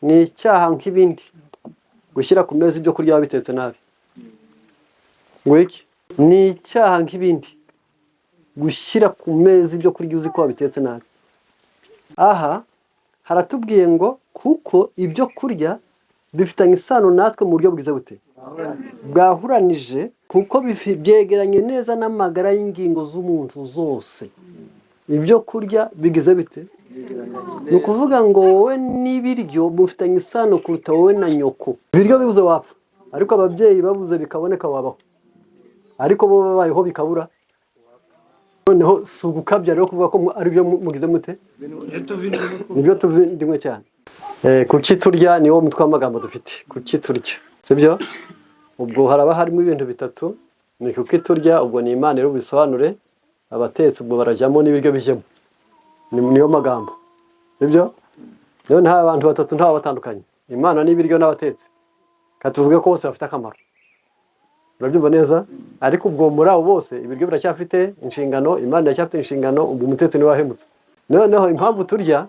ni icyaha nk'ibindi gushyira ku meza ibyo kurya bitetse nabi. Ngwiki ni icyaha nk'ibindi gushyira ku meza ibyo kurya uzi ko bitetse nabi. Aha haratubwiye ngo kuko ibyo kurya bifitanye isano natwe mu buryo bwiza bute bwahuranije, kuko byegeranye neza n'amagara y'ingingo z'umuntu zose. Ibyo kurya bigize bite? Ni ukuvuga ngo wowe n'ibiryo mufitanye isano kuruta wowe na nyoko. Ibiryo bibuze wapfa, ariko ababyeyi babuze bikaboneka wabaho, ariko bo babayeho bikabura. Noneho si ugukabya rero kuvuga ko ari byo mugize mute, nibyo tuvindimwe cyane. Kuki turya niwo mutwe w'amagambo dufite. Kuki turya, sibyo? Ubwo haraba harimo ibintu bitatu. Ni kuki turya, ubwo ni Imana rero bisobanure. Abatetsi ubwo barajyamo n'ibiryo bijyemo, niyo magambo, sibyo? None nta abantu batatu nta batandukanye, Imana n'ibiryo n'abatetsi, katuvuge ko bose bafite akamaro. Urabyumva neza? Ariko ubwo muri abo bose ibiryo biracyafite inshingano, Imana iracyafite inshingano, ubwo umutetsi ni wahemutse. Noneho impamvu turya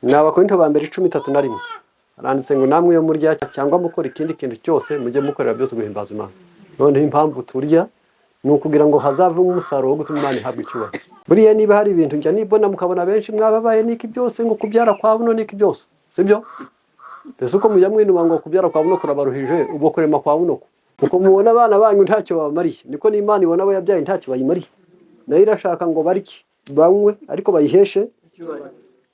ni Abakorinto ba mbere 13:1 aranditse ngo namwe yo murya cyangwa mukora ikindi kintu cyose mujye mukorera byose guhimbaza Imana. Noneho impamvu turya ni ukugira ngo hazave umusaruro wo gutuma Imana ihabwa icyubahiro. Buriya niba hari ibintu njya nibona mukabona benshi mwababaye niki byose ngo kubyara kwa buno niki byose, sibyo? Mbese uko mujya mwinuba ngo kubyara kwa buno kurabaruhije, ubwo kurema kwa buno kuko mubona abana banyu ntacyo babamariye, niko n'Imana ibona abo yabyaye ntacyo bayimariye. Nayo irashaka ngo bariki banywe ariko bayiheshe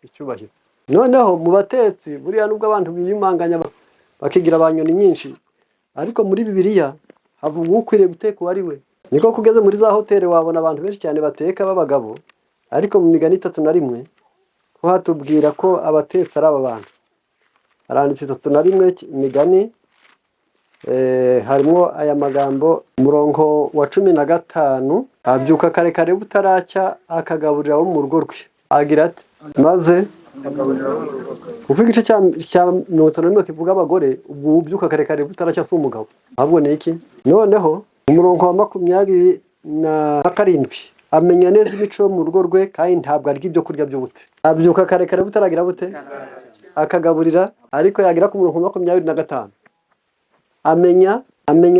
icyubahiro. Noneho mu batetsi buriya nubwo abantu biyimanganya bakigira abanyoni nyinshi, ariko muri Bibiliya havuga ukwiriye guteka uwo ari we. Niko kugeze muri za hoteli wabona abantu benshi cyane bateka b'abagabo, ariko mu Migani 3:1 ko hatubwira ko abatetsi ari aba bantu. Aranditse 3:1 Migani, harimo aya magambo, umurongo wa 15, abyuka kare kare butaracya akagaburira abo mu rugo rwe. Agira ati maze kuko igice cya 50 kivuga abagore, ubwo ubyuka kare kare butaracya si umugabo, ahubwo ni iki? Noneho umurongo wa 27 amenya neza imico yo mu rugo rwe kandi ntabwo arya ibyo kurya by'ubute. Abyuka kare kare butaragira bute akagaburira, ariko yagira ku murongo wa 25 amenya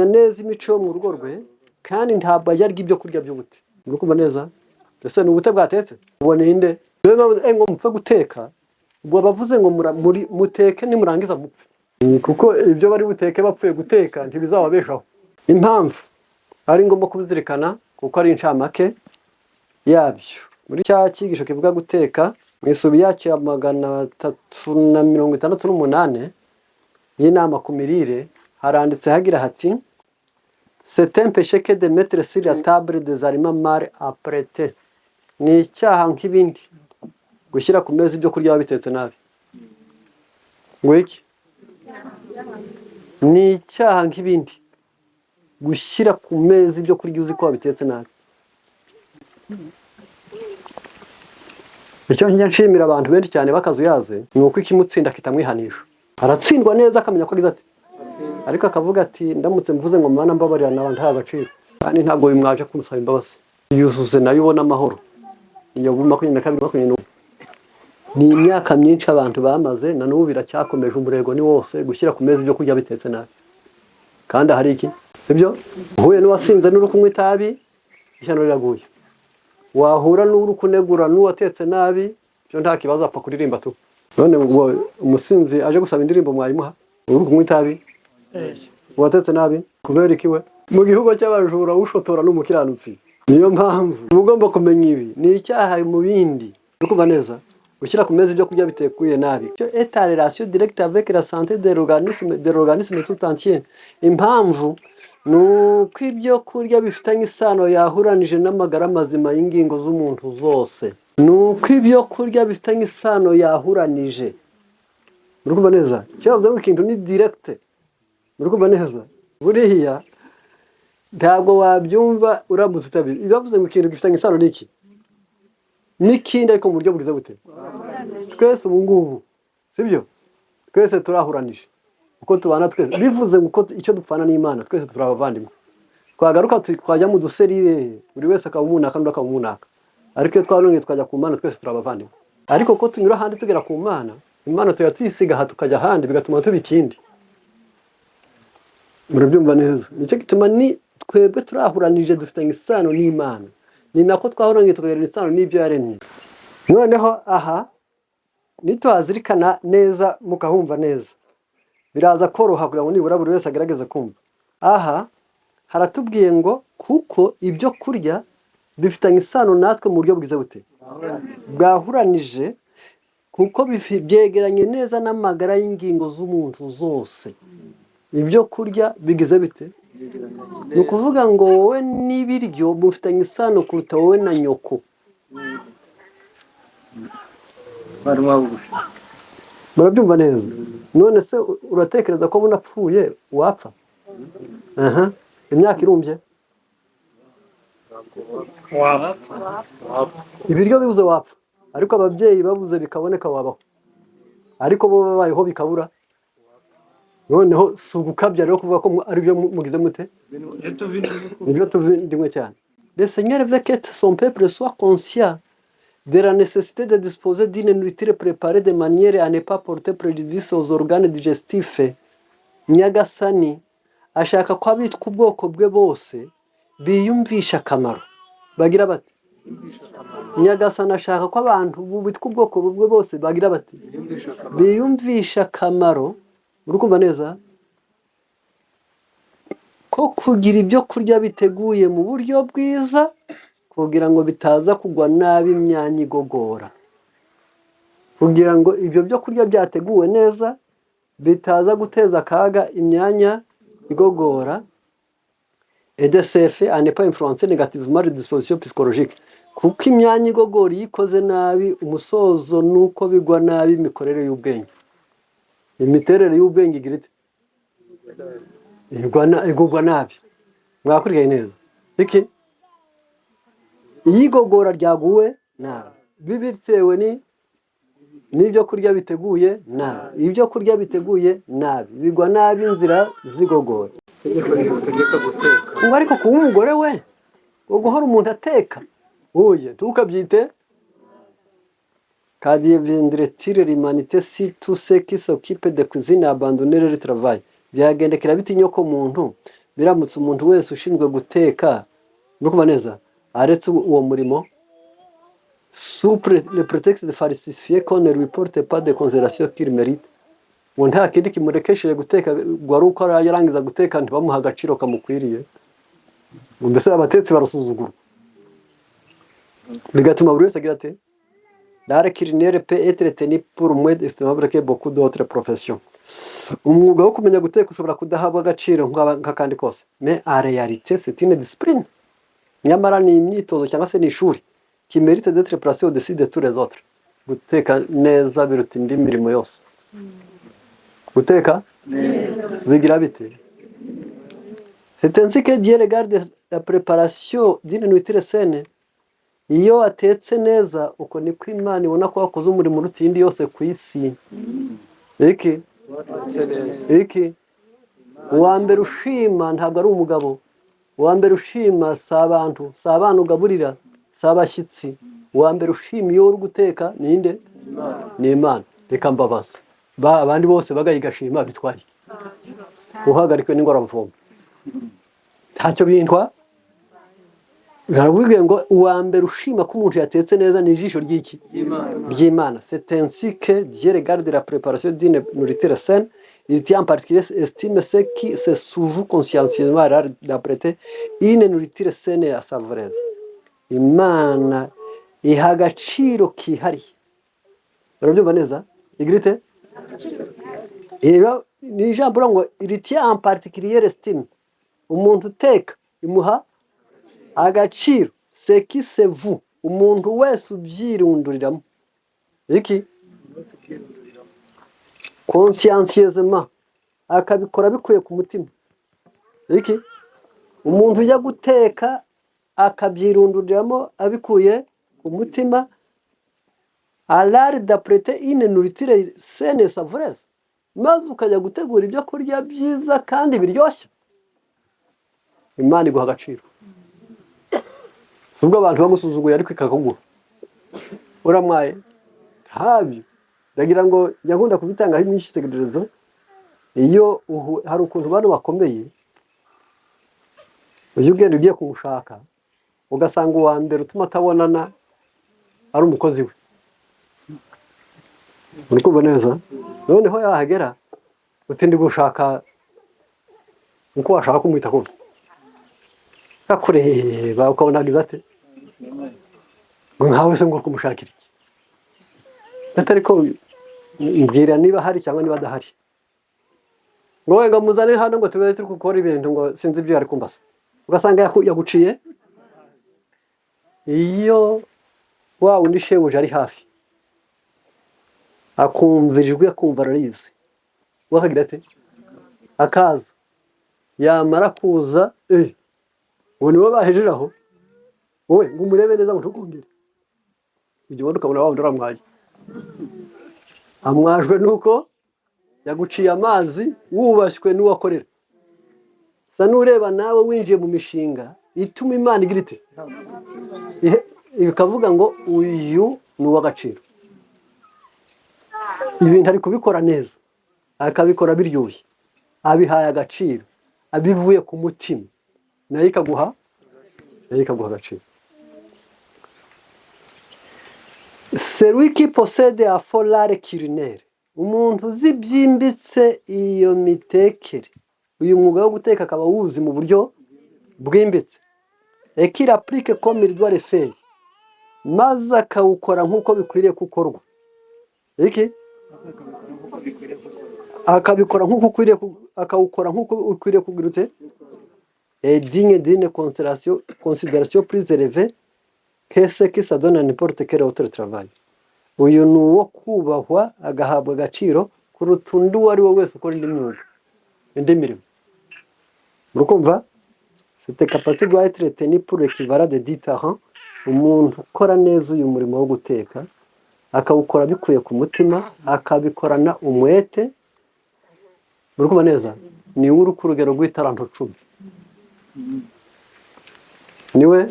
neza imico yo mu rugo rwe kandi ntabwo arya ibyo kurya by'ubute. Urukumva neza? Ese ni ubute bwatetse? Ubone inde? Ngo mupfe guteka, ubwo bavuze ngo muri muteke nimurangiza mupfe, kuko ibyo bari buteke bapfuye guteka ntibizababeshaho. Impamvu ari ngombwa kubizirikana kuko ari incamake yabyo. Muri cya cyigisho kivuga guteka mu isubi yacu ya 368 y'inama ku mirire haranditse hagira hati c'est un péché que de mettre sur la table des aliments mal apprêtés. Ni icyaha nk'ibindi gushyira ku meza ibyo kurya bitetse nabi. Ngwiki ni icyaha nk'ibindi gushyira ku meza ibyo kurya uzi ko bitetse nabi. Icyo nshimira abantu benshi cyane bakazuyaze ni uko ikimutsinda kitamwihanisha. Aratsindwa neza akamenya ko agize ati, ariko akavuga ati ndamutse mvuze ngo Mana mbabarira n'abandi agaciro, kandi ntabwo bimwaje kumusaba imbabazi. Yuzuze nayo ubona amahoro. Iyo 22 ni imyaka myinshi abantu bamaze, na n'ubu biracyakomeje umurego ni wose gushyira ku meza ibyo kurya bitetse nabi. Kandi hari iki, sibyo? Uhuye n'uwasinze n'urukunywa itabi, ishyano riraguye. Wahura n'urukunegura n'uwatetse nabi, byo nta kibazo apfa kuririmba tu. None ngo umusinzi aje gusaba indirimbo mwayimuha, urukunywa itabi uwatetse nabi kubera ikiwe mu gihugu cy'abajura ushotora n'umukiranutsi. Niyo mpamvu ugomba kumenya ibi ni icyaha mu bindi. Urukumva neza? Gushyira ku meza ibyo kurya bitekuye nabi, cyo est en relation directe avec la santé de l'organisme tout entier. Impamvu nuko ibyo kurya bifitanye isano yahuranije n'amagara mazima y'ingingo z'umuntu zose. Nuko ibyo kurya bifitanye isano yahuranije. Urukumva neza? Cyavuze ngo ikintu ni direct. Urukumva neza? Buriya ntabwo wabyumva uramutse utabizi. Ibavuze ngo ikintu gifitanye isano n'iki n'ikindi, ariko mu buryo bwiza bute. Twese ubu ngubu, sibyo? Twese turahuranije uko tubana twese. Bivuze ngo icyo dupfana n'Imana twese turabavandimwe. Twagaruka twajya mu duserire, buri wese akaba umunaka n'undi akaba umunaka, ariko iyo twanone twajya ku Mana twese turabavandimwe. Ariko ko tunyura handi tugera ku Mana impano tuya tuyisiga aha tukajya ahandi bigatuma tuba ikindi. Murabyumva neza. Nicyo gituma ni twebwe turahuranije dufitanye isano n'Imana, ni nako twahuranye tukagira isano n'ibyo yaremye. Noneho aha nitwazirikana neza mukahumva neza biraza koroha kugira ngo nibura buri wese agerageze kumva. Aha haratubwiye ngo kuko ibyo kurya bifitanye isano natwe mu buryo bwiza bute bwahuranije, kuko byegeranye neza n'amagara y'ingingo z'umuntu zose. Ibyo kurya bigize bite? Ni ukuvuga ngo wowe n'ibiryo mufitanye isano kuruta wowe na nyoko. Murabyumva neza. None se uratekereza ko bunapfuye wapfa? Imyaka irumbye ibiryo bibuze wapfa, ariko ababyeyi babuze bikaboneka wabaho, ariko bo babayeho bikabura. Noneho si ugukabya rero kuvuga ko ari byo mugize mute, nibyo tuvindimwe cyane. Le Seigneur veut que son peuple soit conscient de la nécessité de disposer d'une nourriture préparée de manière à ne pas porter préjudice aux organes digestifs. Nyagasani ashaka ko abitwa ubwoko bwe bose biyumvisha akamaro. Bagira bati Nyagasani ashaka ko abantu bitwa ubwoko bwe bose bagira bati biyumvisha akamaro. Urukumva neza ko kugira ibyo kurya biteguye mu buryo bwiza kugira ngo bitaza kugwa nabi imyanya igogora, kugira ngo ibyo byo kurya byateguwe neza bitaza guteza akaga imyanya igogora. EDCF à ne pas influencer négativement les dispositions psychologiques, kuko imyanya igogora iyo ikoze nabi umusozo nuko bigwa nabi imikorere y'ubwenge. Imiterere y'ubwenge igira ite? Igugwa nabi. Mwakurikiye neza iki? Iyigogora ryaguwe nabi bibitewe n'ibyo kurya biteguye nabi. Ibyo kurya biteguye nabi bigwa nabi inzira zigogora. Ariko kuba umugore we guhora umuntu ateka oye tukabyite Kadie viendrait-il l'humanité si tous ceux qui s'occupent de cuisine abandonner le travail? Byagendekera biti nyoko muntu biramutse umuntu wese ushinzwe guteka no kubaneza aretse uwo murimo sous le prétexte de falsifier qu'on ne lui porte pas de considération qu'il mérite. Ngo nta kindi kimurekesheje guteka gwari uko yarangiza guteka ntibamuha agaciro kamukwiriye. Mbese abatetsi barasuzugura bigatuma buri wese agira ate l'art culinaire peut être tenu pour moins estimable que beaucoup d'autres professions. Umwuga wo kumenya guteka ushobora kudahabwa agaciro nk'akandi kose, mais en réalité c'est une discipline. Nyamara ni imyitozo cyangwa se ni ishuri qui mérite d'être placé au-dessus de tous les autres. Guteka neza biruta indi mirimo yose. Guteka bigira bite? C'est ainsi que Dieu regarde la préparation d'une nourriture saine. Iyo atetse neza uko niko Imana ibona ko wakoze umurimo uruta indi yose ku isi. Iki uwa mbere ushima ntabwo ari umugabo, uwa mbere ushima si abantu, si abana ugaburira, si abashyitsi. Uwa mbere ushima iyo uri guteka ninde? Ni Imana. Reka mbabaza abandi bose bagayigashima bitwaye uhagarikwe n'ingoramvumba ntacyo bintwa. Baravuga ngo uwa mbere ushima ko umuntu yatetse neza ni ijisho ry'iki? Ry'Imana. C'est ainsi que Dieu regarde la préparation d'une nourriture saine. Il tient en particulier estime ceux qui se souvent consciencieusement d'apprêter une nourriture saine et savoureuse. Imana iha agaciro kihariye. Barabyumva neza? Igrite? Ni ijambo ngo il tient en particulier estime. Umuntu uteka imuha agaciro. C'est qui c'est vous? Umuntu wese ubyirunduriramo. Iki? Consciencieusement. Akabikora bikuye ku mutima. Iki? Umuntu ujya guteka akabyirunduriramo abikuye ku mutima. À l'art d'apprêter une nourriture saine et savoureuse. Maze ukajya gutegura ibyo kurya byiza kandi biryoshye. Imana iguha agaciro. Subwo abantu bagusuzuguye ariko ikakuguha. Uramwaye? Habyo. ndagira ngo yakunda kubitangaho imyitegererezo iyo hari ukuntu bano bakomeye uyu ugenda ugiye kumushaka ugasanga uwa mbere utuma atabonana ari umukozi we uri kumva neza noneho yahagera utindi gushaka uko washaka kumwita kose kakureba ukabona agize ate ngo nkawe se ngo kumushakira iki atari ko mbwira niba hari cyangwa niba adahari ngo wega muzane hano ngo tube turi gukora ibintu ngo sinzi ibyo yari kumbaza ugasanga yaguciye iyo wa undi shebuja ari hafi akumva ijwi akumva ararizi wakagira ate akaza yamara kuza ngo niwe bahejeje aho wowe ngo umurebe neza ngo ntukongere ibyo ubona ukabona wa wundi uramwaye amwajwe nuko yaguciye amazi wubashywe n'uwakorera sa n'ureba nawe winjiye mu mishinga ituma Imana igira ite ikavuga ngo uyu ni uw'agaciro ibintu ari kubikora neza akabikora biryoshye abihaye agaciro abivuye ku mutima nayo ikaguha agaciro. Celui qui possède un folare culinaire umuntu uzi byimbitse iyo mitekere uyu mwuga wo guteka akaba wuzi mu buryo bwimbitse et qu'il applique comme il doit le faire maze akawukora nk'uko bikwiriye gukorwa iki akabikora nk'uko ukwiriye akawukora nk'uko ukwiriye kugirute et digne d'une considération plus élevée que ce qui se donne à n'importe quel autre travail. Uyu ni uwo kubahwa agahabwa agaciro kuruta undi uwo ari we wese ukora indi myuga indi mirimo. Murukumva cette capacité doit être tenue pour l'équivalent de 10 ans. Umuntu ukora neza uyu murimo wo guteka akawukora bikuye ku mutima akabikorana umwete. Murukumva neza ni uri ku rugero rw'itaranto 10 niwe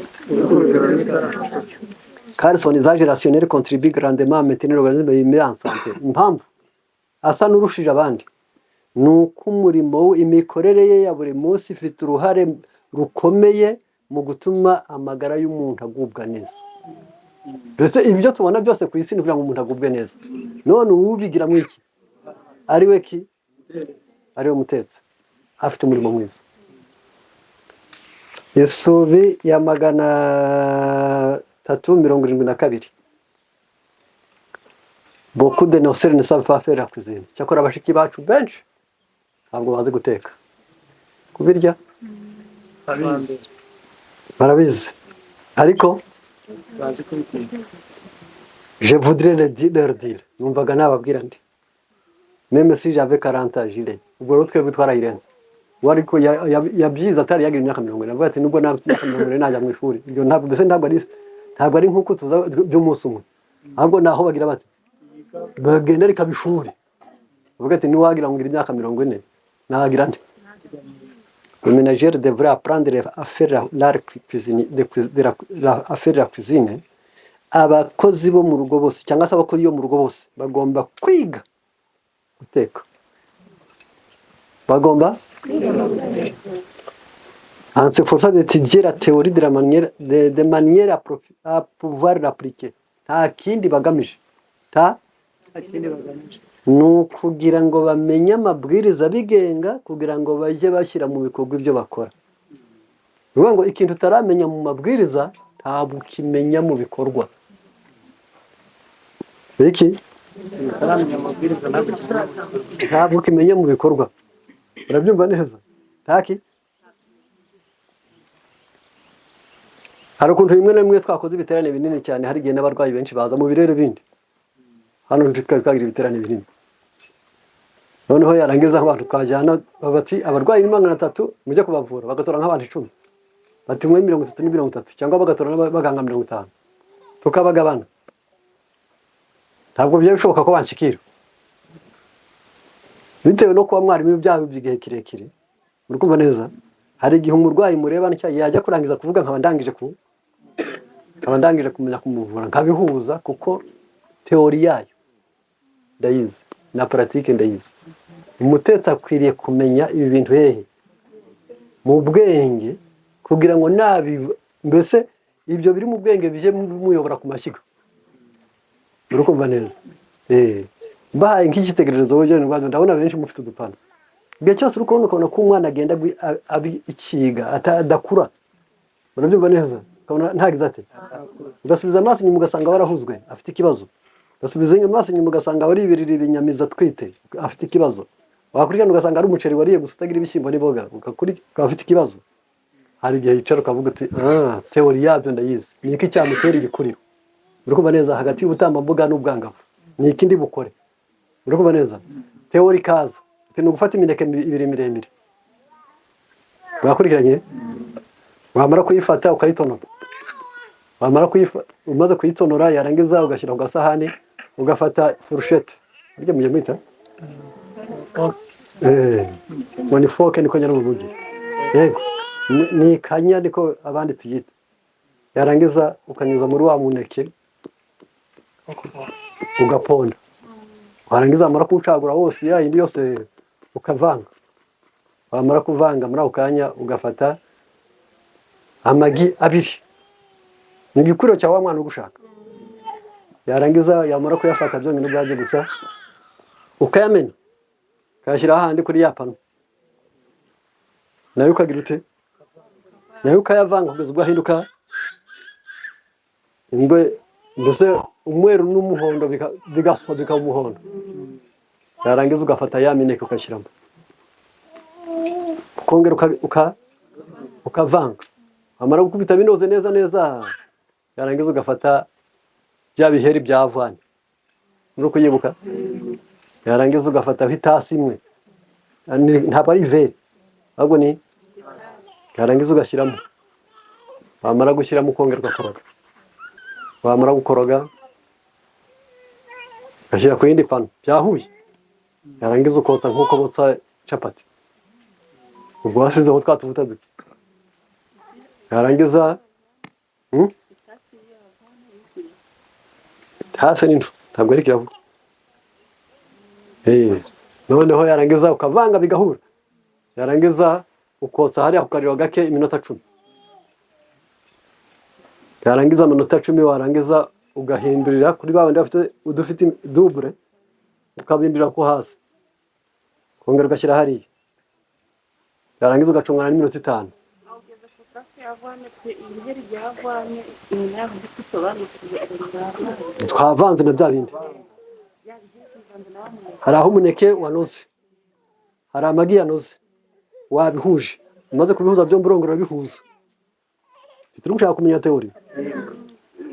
car son usage rationnel contribue grandement à maintenir l'organisme en santé. Impamvu asa n'urushije abandi nuko umurimo imikorere ye ya buri munsi ifite uruhare rukomeye mu gutuma amagara y'umuntu agubwa neza. Mbese ibyo tubona byose ku isi ni kugira ngo umuntu agubwe neza. None ubigira mu iki ari we ki ari we mutetsi afite umurimo mwiza. Isubi ya 372. Beaucoup de nos sœurs ne savent pas faire la cuisine. Cyakora abashiki bacu benshi ntabwo bazi guteka. Kubirya barabizi ariko bazi kubiteka. Je voudrais leur dire numvaga nababwira ndi même si j'avais 40 ans jile ubwo rero twebwe twarayirenze wariko yabyiza atari yagira imyaka 40 navuga ati nubwo nabyiza 40 najya mu ishuri ibyo ntabwo mbese ntabwo ari nkuko tuza by'umunsi umwe ahubwo naho bagira bati bagenda reka bishuri bavuga ati niwagira ngo imyaka 40 nagira nde. Le ménagère devrait apprendre à faire la cuisine à faire la cuisine. Abakozi bo mu rugo bose cyangwa se abakora iyo mu rugo bose bagomba kwiga guteka. Bagomba en se forçant d'étudier la théorie de la manière de manière à pouvoir l'appliquer. Nta kindi bagamije nukugira ngo bamenye amabwiriza bigenga kugira ngo bajye bashyira mu bikorwa ibyo bakora. Ruvuga ngo ikintu utaramenya mu mabwiriza ntabwo ukimenya mu bikorwa. Iki utaramenya amabwiriza ntabwo ukimenya mu bikorwa. Urabyumva neza taki hari ukuntu rimwe na rimwe twakoze ibiterane binini cyane hari igihe n'abarwayi benshi baza mu birere bindi hano ntitwagira ibiterane binini noneho yarangiza abantu twajyana bati abarwayi ni 300 mujye kubavura bagatora nk'abantu 10 bati mwe 30 cyangwa bagatora n'abaganga 50 tukabagabana ntabwo byo bishoboka ko banshikira bitewe no kuba mwarimu byabo by'igihe kirekire muri kumva neza hari igihe umurwayi mureba nicyo yajya kurangiza kuvuga nkabandangije kumenya kumuvura nkabihuza kuko teori yayo ndayizi na pratique ndayizi. Umutetsi akwiriye kumenya ibi bintu hehe mu bwenge kugira ngo mbese ibyo biri mu bwenge bije muyobora ku mashyiga. Urukumva neza. Mbahaye nk'ikitegererezo wowe John Rwanda, ndabona benshi mufite udupana. Igihe cyose uri kubona ko umwana agenda ikiga adakura, urabyumva neza, ukabona ntagize ate, ugasubiza amaso inyuma ugasanga warahuzwe afite ikibazo, ugasubiza amaso inyuma ugasanga waribirira ibinyamiza twite afite ikibazo, wakurikirana ugasanga ari umuceri wariye gusa utagira ibishyimbo n'iboga ukaba afite ikibazo. Hari igihe yicara ukavuga uti teori yabyo ndayizi, ni iki cyamutera igikuriro. Urakumva neza, hagati y'ubutambambuga n'ubwangavu ni iki ndi bukore. Urakumva neza, teori kaza ni ugufata imineke ibiri miremire, wakurikiranye, wamara kuyifata ukayitonora, umaze kuyitonora yarangiza ugashyira ku gasahani, ugafata furushete, burya mujye mwita ni foke niko nyara mu mujyi, yego ni kanya niko abandi tuyita. Yarangiza ukanyuza muri wa muneke ugaponda, warangiza amara kuwucagura wose ya indi yose ukavanga. Wamara kuvanga muri ako kanya ugafata amagi abiri, ni igikuriro cya wa mwana ugushaka. Yarangiza yamara kuyafata byonyine ubwabyo gusa ukayamena, ukayashyira ahandi kuri ya pano, nayo ukagira ute, nayo ukayavanga kugeza ubwo ahinduka mbese umweru n'umuhondo bigasa bikaba umuhondo. Yarangiza ugafata ya mineke ukashyiramo, ukongera ukavanga, amara gukubita binoze neza neza. Yarangiza ugafata bya biheri bya avane, muri kuyibuka. Yarangiza ugafata itasi imwe, ntabwo ari iveri ahubwo ni, yarangiza ugashyiramo, wamara gushyiramo ukongera ugakoroga, wamara gukoroga ugashyira ku yindi pano byahuye. Yarangiza ukotsa nk'uko botsa capati, ubwo wasizeho twa tuvuta duke. Yarangiza hasi n'intu ntabwo ari kiravuga. Noneho yarangiza ukavanga bigahura. Yarangiza ukotsa hariya kukariro gake iminota 10. Yarangiza amanota 10 warangiza ugahindurira kuri babandi bafite udufite double, ukabindira ko hasi, kongera ugashyira hariya. Yarangiza ugacungana n'iminota 5. Twavanze na bya bindi. Hari aho umuneke wanoze, hari amagi yanoze, wabihuje, umaze kubihuza byo mburongora bihuza. Turi gushaka kumenya teori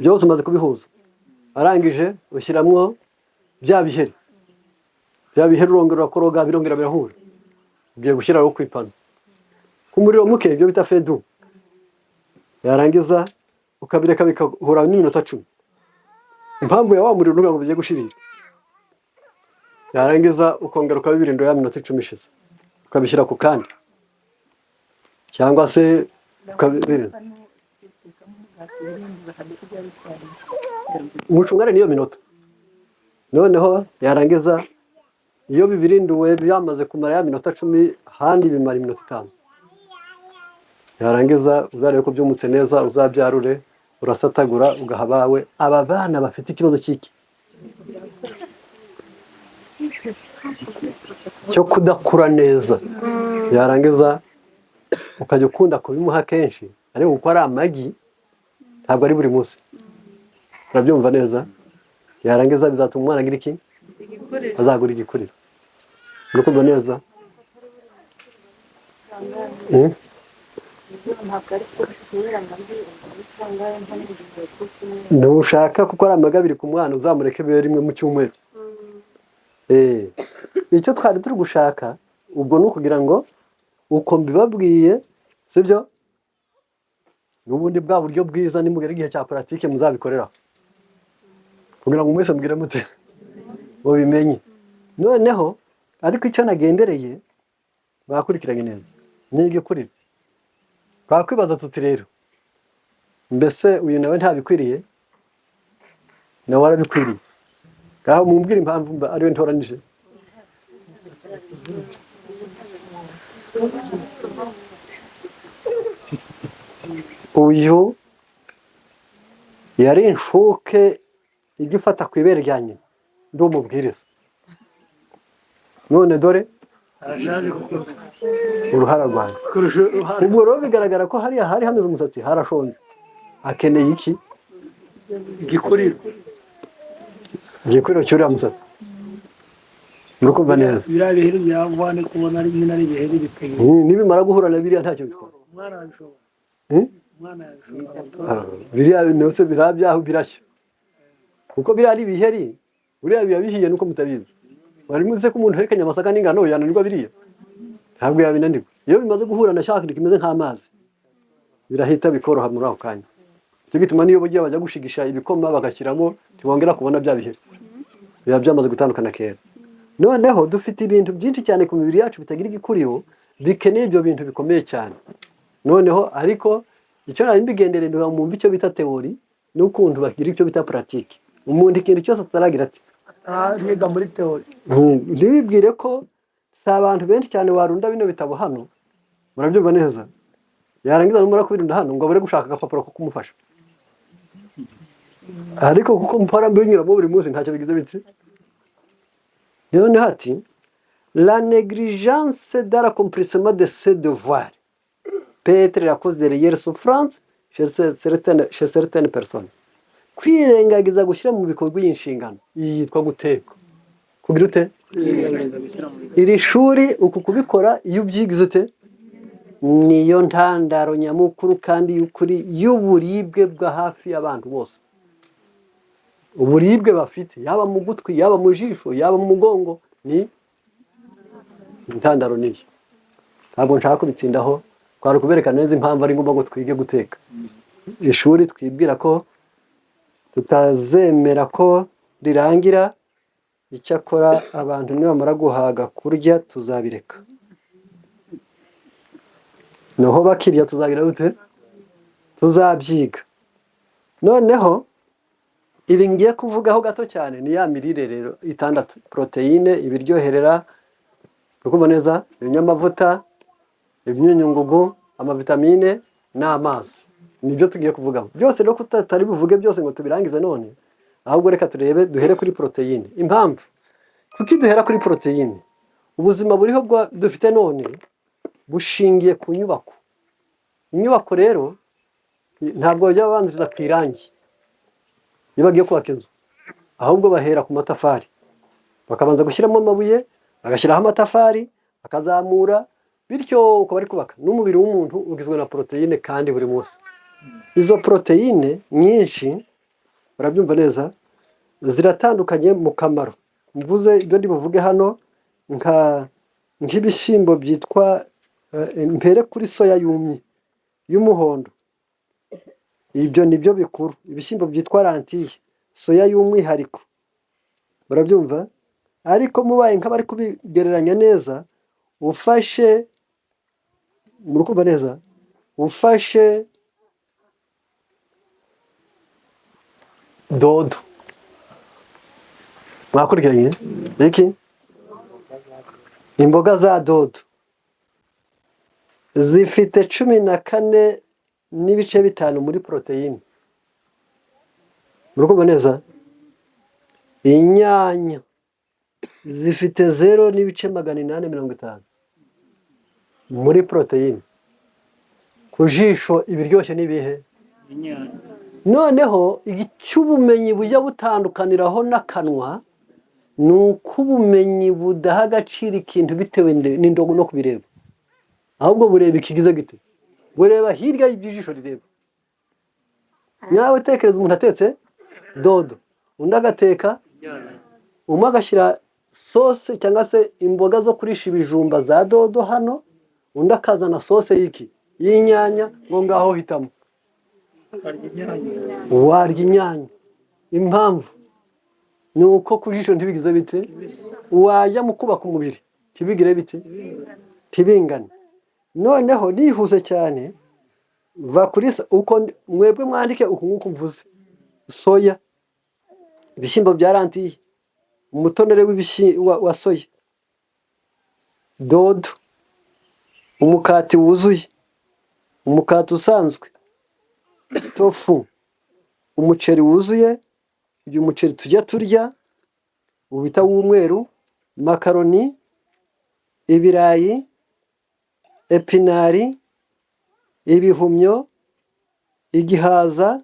byose umaze kubihuza. Arangije ushyiramo bya biheri urongera urakoroga birongera birahura. Ugiye gushyiraho ku ipanu ku muriro muke, ibyo bita fedu. Yarangiza ukabireka bikahura n'iminota 10. Impamvu ya wa muriro nugira ngo bigiye gushirira. Yarangiza ukongera ukabibirindura ya minota 10 ishize, ukabishyira ku kandi cyangwa se ukabirindura umucungane niyo minota. Noneho yarangiza iyo bibirinduwe byamaze kumara ya minota 10, handi bimara iminota 5. Yarangiza uzarebe ko byumutse neza, uzabyarure, urasatagura ugahabawe. Aba bana bafite ikibazo cyiki cyo kudakura neza. Yarangiza ukajya ukunda kubimuha kenshi, ariko uko ari amagi ntabwo ari buri munsi. Urabyumva neza. Yarangiza bizatuma umwana agira iki, azagura igikuriro. Urukumva neza. Ntushaka kuko ari amagabiri ku mwana uzamureke bibe rimwe mu cyumweru. Icyo twari turi gushaka ubwo ni ukugira ngo uko mbibabwiye, sibyo, n'ubundi bwa buryo bwiza nimugera igihe cya pratique muzabikorera kugira ngo mwese mugire mute mubimenye. Noneho ariko icyo nagendereye bakurikiranye neza nige kuri twakwibaza tuti rero mbese uyu nawe ntabikwiriye, nawe warabikwiriye, ngaho mumbwire impamvu ariwe ntoranije. Uyu yari inshuke igifata ku ibere rya nyina, ndi umubwiriza, none dore arashaje kuko uruhara rwanjye. kurusha uruhare Ubwo rero bigaragara ko hariya hari hameze umusatsi harashonje, akeneye iki? igikuriro Igikwiro cy'uriya musatsi. Murakumva neza? biriya biheri bya mvane kubona ari nyine ari ibiheri biteye Nibimara guhura na biriya ntacyo bitwara. umwana yabishobora Eh? umwana yabishobora Biriya byose birabyaho birashya, kuko biriya ari ibiheri, buriya biba bihiye nuko mutabizi. Wari muzi ko umuntu herekanye amasaka n'ingano yananirwa biriya? Ntabwo yabinanirwa. Iyo bimaze guhura na cya kintu kimeze nk'amazi, birahita bikoroha muri ako kanya. Icyo gituma niyo bagiye bajya gushigisha ibikoma bagashyiramo, ntibongera kubona bya biheri, biba byamaze gutandukana kera. Noneho dufite ibintu byinshi cyane ku mibiri yacu bitagira igikuriro, bikeneye ibyo bintu bikomeye cyane. Noneho ariko icyo nari mbigenderera mu icyo bita teori n'ukuntu bagira icyo bita pratique. Umuntu ikintu cyose ataragira ati niga muri teori ntibibwire ko si abantu benshi cyane warunda bino bitabo hano, murabyumva neza, yarangiza numara kubirunda hano ngo abure gushaka agapapuro ko kumufasha, ariko kuko mpora mbinyuramo buri munsi ntacyo bigize bitse. Noneho ati la négligence de l'accomplissement de ses devoirs peut être la cause de réelles souffrances chez certaines personnes. Kwirengagiza gushyira mu bikorwa y'inshingano iyi yitwa guteka. Kugira ute? Iri shuri uku kubikora iyo ubyigize ute, niyo ntandaro nyamukuru kandi y'ukuri y'uburibwe bwa hafi y'abantu bose. Uburibwe bafite yaba mu gutwi, yaba mu jisho, yaba mu mugongo, ni intandaro niyo. Ntabwo nshaka kubitsindaho, twari kuberekana neza impamvu ari ngombwa ngo twige guteka. Ishuri twibwira ko tutazemera ko rirangira, icyakora abantu nibamara guhaga kurya tuzabireka, noho bakirya tuzagira dute? Tuzabyiga. Noneho ibi ngiye kuvugaho gato cyane ni ya mirire rero itandatu: proteine, ibiryoherera, urukundo neza, ibinyamavuta, imyunyungugu, amavitamine n'amazi. Nibyo tugiye kuvugaho byose, no kutatari buvuge byose ngo tubirangize none, ahubwo reka turebe duhere kuri proteine. Impamvu kuki duhera kuri proteine? Ubuzima buriho dufite none bushingiye ku nyubako. Inyubako rero ntabwo bajya babanziriza ku irangi iyo bagiye kubaka inzu, ahubwo bahera ku matafari, bakabanza gushyiramo amabuye, bagashyiraho amatafari, bakazamura, bityo uko bari kubaka. N'umubiri w'umuntu ugizwe na proteine kandi buri munsi. Izo proteine nyinshi, barabyumva neza, ziratandukanye mu kamaro. Mvuze ibyo ndi buvuge hano nk'ibishyimbo byitwa mpere kuri soya yumye y'umuhondo. Ibyo nibyo bikuru. Ibishyimbo byitwa lentille, soya y'umwihariko, barabyumva. Ariko mubaye nk'abari kubigereranya neza, ufashe murukumva neza, ufashe dodo, mwakurikiranye iki? Imboga za dodo zifite 14.5 muri proteine, murukumva neza. Inyanya zifite 0.850 muri proteine. Ku jisho ibiryoshye nibihe? Noneho icy'ubumenyi bujya butandukaniraho n'akanwa, ni uko ubumenyi budaha agaciro ikintu bitewe n'indogo no kubireba, ahubwo bureba ikigize gite, bureba hirya y'ibyijisho rireba. Nyawe tekereza umuntu atetse dodo, undi agateka, umwe agashyira sose cyangwa se imboga zo kurisha ibijumba za dodo hano, undi akazana sose y'iki? Y'inyanya, ngo ngaho hitamo. Warya inyanya. Impamvu ni uko ku jisho ntibigize bite, wajya mu kubaka umubiri ntibigire bite, ntibingane. Noneho nihuse cyane, va kuri uko mwebwe mwandike uku nguku mvuze: soya, ibishyimbo bya lentille, umutonore wa soya, dodo, umukati wuzuye, umukati usanzwe, tofu, umuceri wuzuye, uyu muceri tujya turya ubita w'umweru, makaroni, ibirayi, epinari, ibihumyo, igihaza,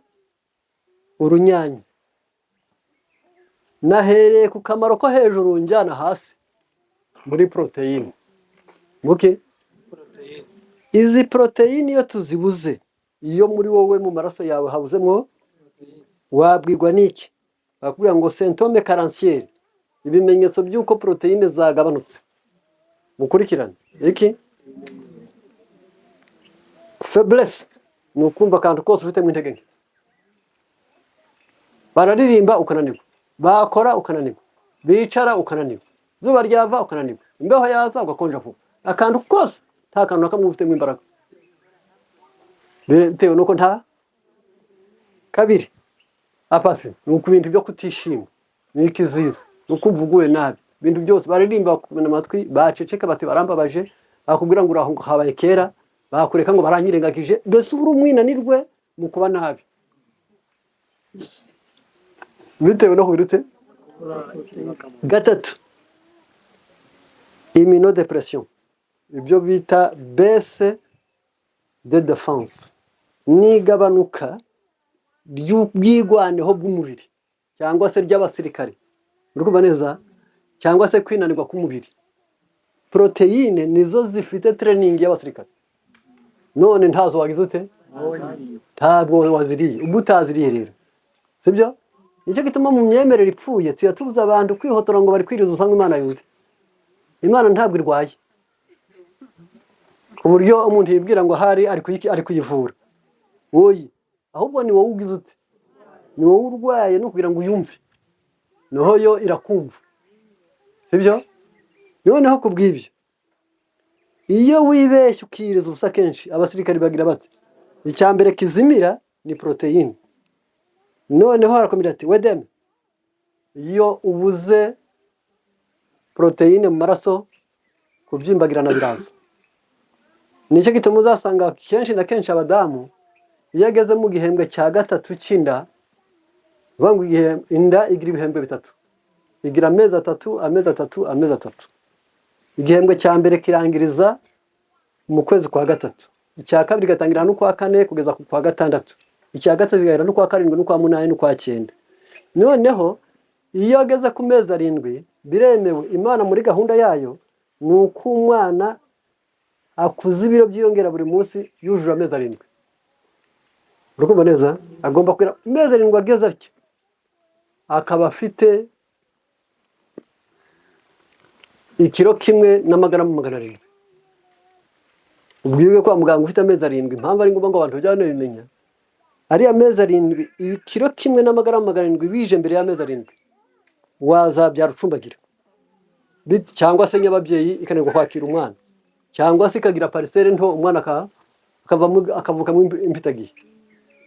urunyanya. Nahereye ku kamaro ko hejuru njyana hasi muri poroteyine. Muke izi poroteyine iyo tuzibuze, iyo muri wowe mu maraso yawe habuzemo, wabwirwa n'iki? Bakubwira ngo symptome carenciere, ibimenyetso by'uko poroteyine zagabanutse. Mukurikirane iki? Faiblesse, ni ukumva akantu kose ufite mu intege nke. Bararirimba ukananirwa, bakora ukananirwa, bicara ukananirwa, zuba ryava ukananirwa, imbeho yaza ugakonja vuba. Akantu kose nta kantu nakamwe ufite mu imbaraga, bitewe nuko nta. Kabiri, apathy, ni uku bintu byo kutishima, ni ikizizi, ni ukumva uguwe nabi. Ibintu byose baririmba kumena amatwi, baceceka bati barambabaje, bakubwira ngo uraho habaye kera, bakureka ngo baranyirengagije, mbese uri umwinanirwe mu kuba nabi, bitewe no kubirutse. Gatatu, immunodepression, ibyo bita baisse de défense, n'igabanuka ry'ubwigwaneho bw'umubiri cyangwa se ry'abasirikare, urumva neza, cyangwa se kwinanirwa k'umubiri. Proteine nizo zifite training y'abasirikare, none ntazo wagize ute? Ntabwo waziriye, ubwo utaziriye rero, sibyo? Nicyo gituma mu myemerere ipfuye tuyatubuza abantu kwihotora ngo bari kwiriza usanga Imana yute. Imana ntabwo irwaye, ku buryo umuntu yibwira ngo hari ari kuyivura. Oyi, ahubwo ni wowe ugize ute? Ni wowe urwaye no kugira ngo uyumve, noho yo irakumva, sibyo? Noneho kubw'ibyo, iyo wibeshye ukiriza ubusa kenshi, abasirikari bagira bati icyambere kizimira ni proteine. Noneho harakomera ati wedeme, iyo ubuze proteine mu maraso kubyimbagirana biraza. Nicyo gituma uzasanga kenshi na kenshi abadamu iyo ageze mu gihembwe cya gatatu cy'inda, ngo inda igira ibihembwe bitatu, igira amezi atatu, amezi atatu, amezi atatu. Igihembwe cya mbere kirangiriza mu kwezi kwa gatatu, icya kabiri gatangira no kwa kane kugeza ku kwa gatandatu, icya gatatu kigahera no kwa karindwi no kwa munani no kwa cyenda. Noneho iyo ageze ku mezi arindwi, biremewe Imana muri gahunda yayo ni uko umwana akuze ibiro byiyongera buri munsi yujuje amezi arindwi. Urumva neza, agomba kugira amezi arindwi ageze atyo, akaba afite ikiro kimwe n'amagarama 700. Ubwiwe kwa muganga ufite amezi arindwi, impamvu ari ngombwa ngo abantu bajyane bimenya, ari amezi arindwi, ikiro kimwe n'amagarama 700 bije mbere y'amezi arindwi, wazabyara ucumbagira. Cyangwa se nyababyeyi ikanirwa kwakira umwana, cyangwa se ikagira parcelle nto, umwana akavuka mu impitagihe.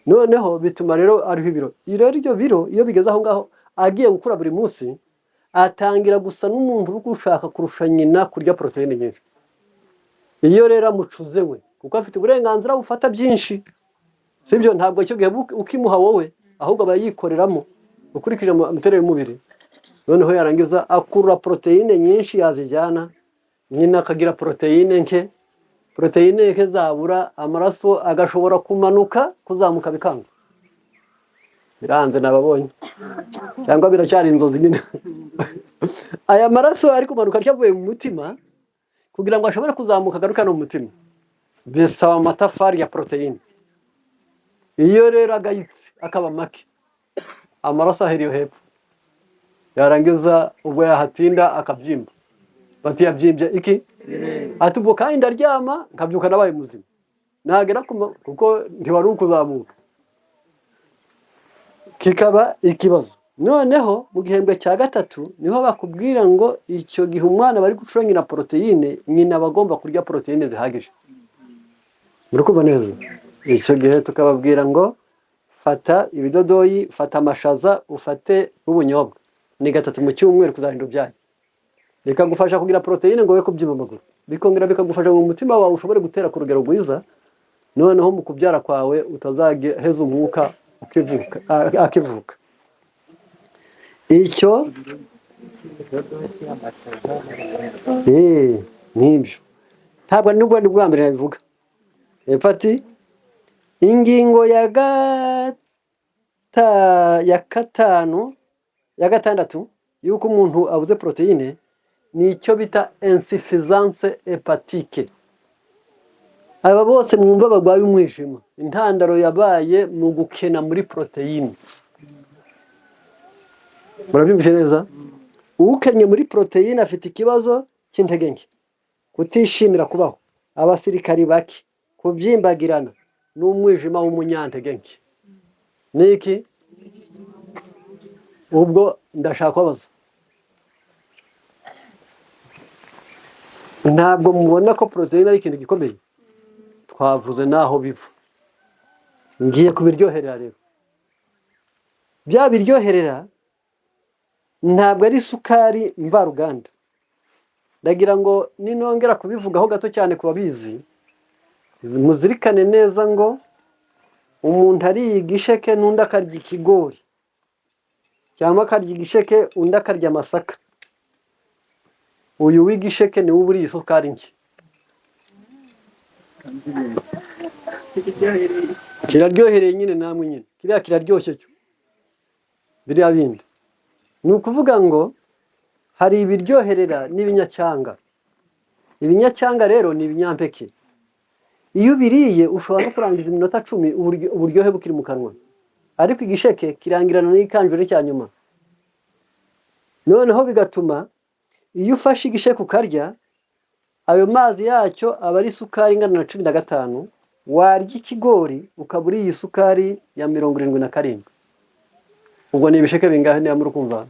Noneho bituma rero ariho ibiro. Iryo biro iyo bigeze aho ngaho agiye gukura buri munsi, atangira gusa n'umuntu uri gushaka kurusha nyina kurya proteine nyinshi. Iyo rero amucuze we, kuko afite uburenganzira bufata byinshi, sibyo? Ntabwo icyo gihe ukimuha wowe, ahubwo aba yikoreramo ukurikije imiterere y'umubiri. Noneho yarangiza akurura proteine nyinshi yazijyana, nyina akagira proteine nke, proteine nke zabura, amaraso agashobora kumanuka kuzamuka bikanga. Biranze nababonye, cyangwa biracyari inzozi nyine. Aya maraso ari kumanuka cyavuye mu mutima kugira ngo ashobore kuzamuka agaruka no mu mutima, bisaba amatafari ya proteine. Iyo rero agayitse akaba make, amaraso aheriyo hepfo, yarangiza ubwo yahatinda akabyimba. Bati yabyimbye iki? Ati ubwo kandi ndaryama nkabyuka nabaye muzima, nagera kuko ntiwari ukuzamuka, kikaba ikibazo. Noneho mu gihembwe cya gatatu niho bakubwira ngo icyo gihe umwana bari gucurangira proteine, nyina bagomba kurya proteine zihagije. Murumva neza? Icyo gihe tukababwira ngo fata ibidodoyi, fata amashaza, ufate ubunyobwa. ni 3 mu cyumweru kuzarinda ubyaye, bikagufasha kugira proteine ngo we kubyimba amaguru, bikongera bikagufasha mu mutima wawe ushobore gutera ku rugero rwiza, noneho mu kubyara kwawe utazageheza umwuka akivuka. Icyo nibyo ntabwo nubwo ni bwa mbere nabivuga. Epati ingingo ya gatandatu yuko umuntu abuze proteine ni icyo bita insuffisance hepatique. Aba bose mwumva barwaye umwijima, intandaro yabaye mu gukena muri proteine. Murabyumvise neza? Ukennye muri proteine afite ikibazo cy'intege nke, kutishimira kubaho, abasirikari bake, kubyimbagirana, n'umwijima w'umunyantege nke. Niki? Ubwo ndashaka kubaza, ntabwo mubona ko proteine ari ikintu gikomeye? Twavuze naho biva. Ngiye kubiryoherera rero. Bya biryoherera ntabwo ari isukari mvaruganda. Ndagira ngo ninongera kubivugaho gato cyane ku babizi, muzirikane neza ngo umuntu ariye igisheke n'undi akarya ikigori, cyangwa akarya igisheke undi akarya amasaka. Uyu w'igisheke niwe uburiye isukari nke. Kiraryohereye nyine, namwe nyine kiriya kiraryoshye cyo, biriya bindi. Ni ukuvuga ngo hari ibiryoherera n'ibinyacyanga. Ibinyacyanga rero ni ibinyampeke. Iyo ubiriye ushobora no kurangiza iminota 10 uburyohe bukiri mu kanwa, ariko igisheke kirangirana n'ikanjure cya nyuma. Noneho bigatuma iyo ufashe igisheke ukarya, ayo mazi yacyo aba ari isukari ingana na 15. Warya ikigori ukabura iyi sukari ya 77. Ubwo ni ibisheke bingahe niyo muri kumva?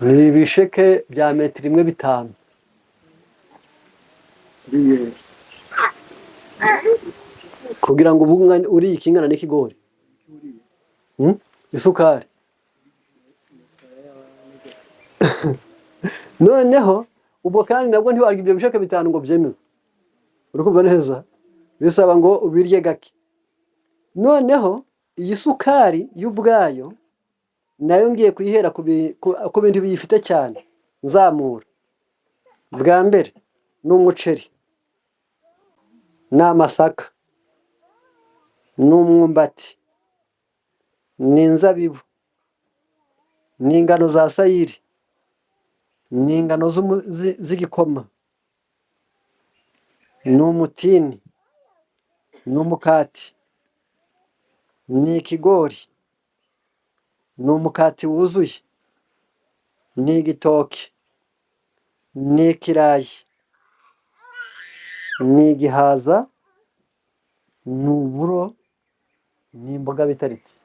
Ni ibisheke bya metero imwe 5. Kugira ngo ubungane uri ikingana n'ikigori. Isukari. Noneho ubwo kandi nabwo ntiwarya ibyo bisheke 5 ngo byemewe. Uri kumva neza? Bisaba ngo ubirye gake. Noneho iyi sukari y'ubwayo nayo ngiye kuyihera ku bintu biyifite cyane, nzamura. Bwa mbere n'umuceri, n'amasaka, n'umwumbati, n'inzabibu, n'ingano za sayiri, n'ingano z'igikoma, n'umutini, n'umukati, n'ikigori, n'umukati wuzuye, n'igitoki, n'ikirayi, n'igihaza, n'uburo, n'imboga bitaritse.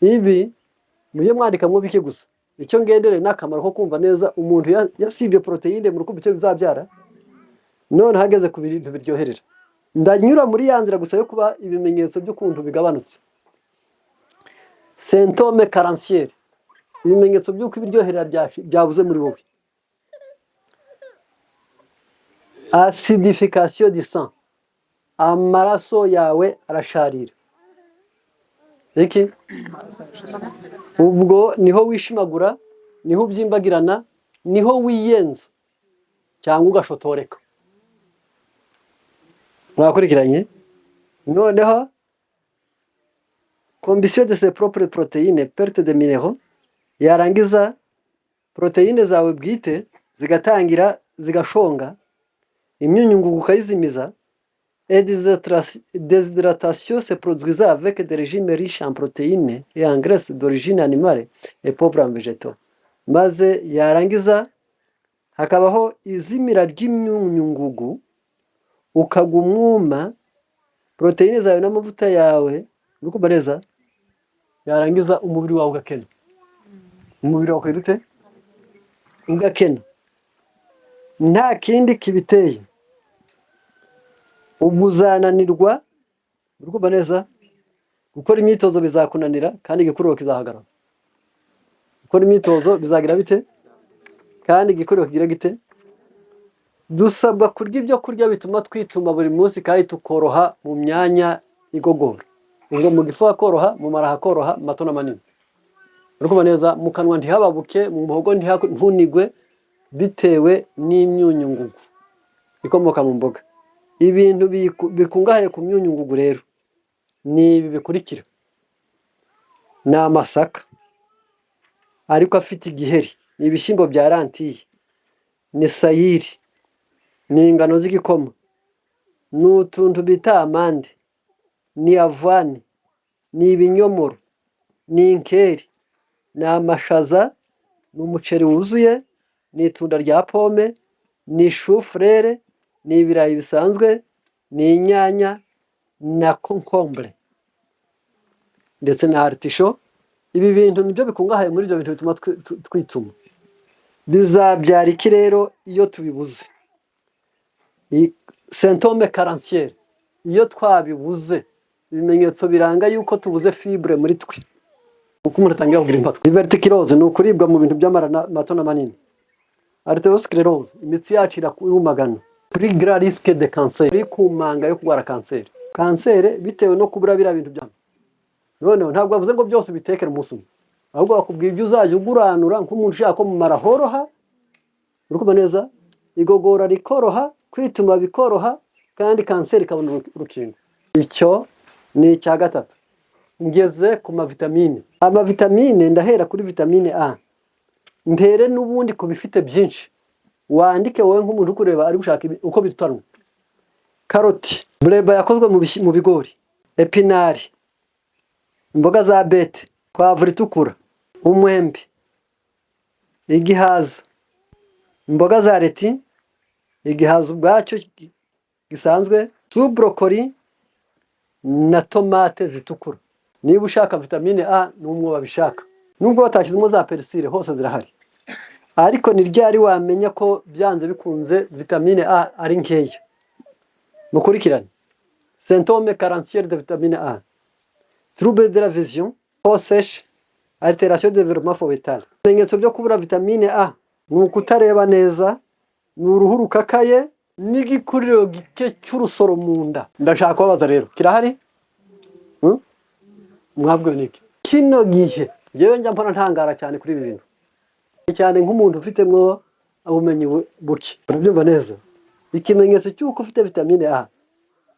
Ibi mujye mwandika mu bike gusa. Icyo ngendere n'akamaro ko kumva neza umuntu yasibye proteine mu rukundo icyo bizabyara, none hageze ku bintu biryoherera. Ndanyura muri yanzira gusa yo kuba ibimenyetso by'ukuntu bigabanutse. Symptômes carentiels, ibimenyetso by'uko ibiryoherera byabuze muri wowe. Acidification du sang, amaraso yawe arasharira. Iki? Ubwo niho wishimagura, niho ubyimbagirana, niho wiyenza cyangwa ugashotoreka. Mwakurikiranye? Noneho combustion de ses propres protéines, perte de minéraux, yarangiza proteine zawe bwite zigatangira zigashonga, imyunyungugu ukayizimiza, et déshydratation se produisait avec des régimes riches en protéines et en graisses d'origine animale et pauvres en végétaux. Maze yarangiza hakabaho izimira ry'imyunyungugu, ukagumwuma proteine zawe n'amavuta yawe nukubareza, yarangiza umubiri wawe ugakena. Umubiri wawe kwirute ugakena, nta kindi kibiteye. Ubuzananirwa, urukumva neza, gukora imyitozo bizakunanira kandi igikuriro kizahagarara. gukora imyitozo bizagira bite kandi igikuriro kigira gite. Dusabwa kurya ibyo kurya bituma twituma buri munsi kandi tukoroha mu myanya igogora. Ubwo mu gifu hakoroha, mu mara hakoroha, mu mato n'amanini. Urumva neza, mu kanwa ntihababuke, mu muhogo ntunigwe bitewe n'imyunyungugu ikomoka mu mboga. Ibintu bikungahaye ku myunyungugu rero ni ibi bikurikira: ni amasaka ariko afite igiheri, ni ibishyimbo bya rantiye, ni sayiri, ni ingano z'igikoma, ni utuntu bita amande, ni avani, ni ibinyomoro, ni inkeri, ni amashaza, ni umuceri wuzuye, ni itunda rya pome, ni shufurere, ni ibirayi bisanzwe, ni inyanya na konkombure ndetse na aritisho. Ibi bintu nibyo bikungahaye muri ibyo bintu bituma twituma. Bizabyara iki rero iyo tubibuze? Symptome carentiere. Iyo twabibuze, ibimenyetso biranga yuko tubuze fibre muri twe. Uko umuntu atangira kugira impatwe. Diverticulose ni ukuribwa mu bintu by'amara mato n'amanini. Arteriosclerose, imitsi yacu irumagana. Plus grand risque de cancer. Uri ku manga yo kurwara kanseri. Kanseri bitewe no kubura biriya bintu byamo. Noneho ntabwo bavuze ngo byose bitekere umunsi umwe, ahubwo bakubwira ibyo uzajya uguranura nk'umuntu ushaka ko mu mara horoha, urumva neza, igogora rikoroha, kwituma bikoroha, kandi kanseri ikabona urukingo. Icyo ni icya gatatu. Ngeze ku mavitamine. Amavitamine ndahera kuri vitamine A. Mbere n'ubundi ku bifite byinshi. Wandike wowe nk'umuntu ukureba ari gushaka uko bitanwa. Karoti, bureba yakozwe mu bigori, epinari, imboga za bete, kwavura itukura, umwembe, igihaza, imboga za leti, igihaza ubwacyo gisanzwe, brokoli na tomate zitukura. Niba ushaka vitamine A n'umwe babishaka, nubwo batashyizemo za perisile hose zirahari, ariko ni ryari wamenya ko byanze bikunze vitamine A ari nkeya. Mukurikirane: symptômes carentiaires de vitamine A, trouble de la vision, peau sèche, altération de développement foetal. Ibimenyetso byo kubura vitamine A ni ukutareba neza, ni uruhu rukakaye, n'igikuriro gike cy'urusoro mu nda. Ndashaka kubabaza rero, kirahari? Mwabwiwe niki? Kino gihe yewe njya mpora ntangara cyane kuri ibi bintu, cyane nk'umuntu ufitemo ubumenyi buke. Urabyumva neza? Ikimenyetso cy'uko ufite vitamine A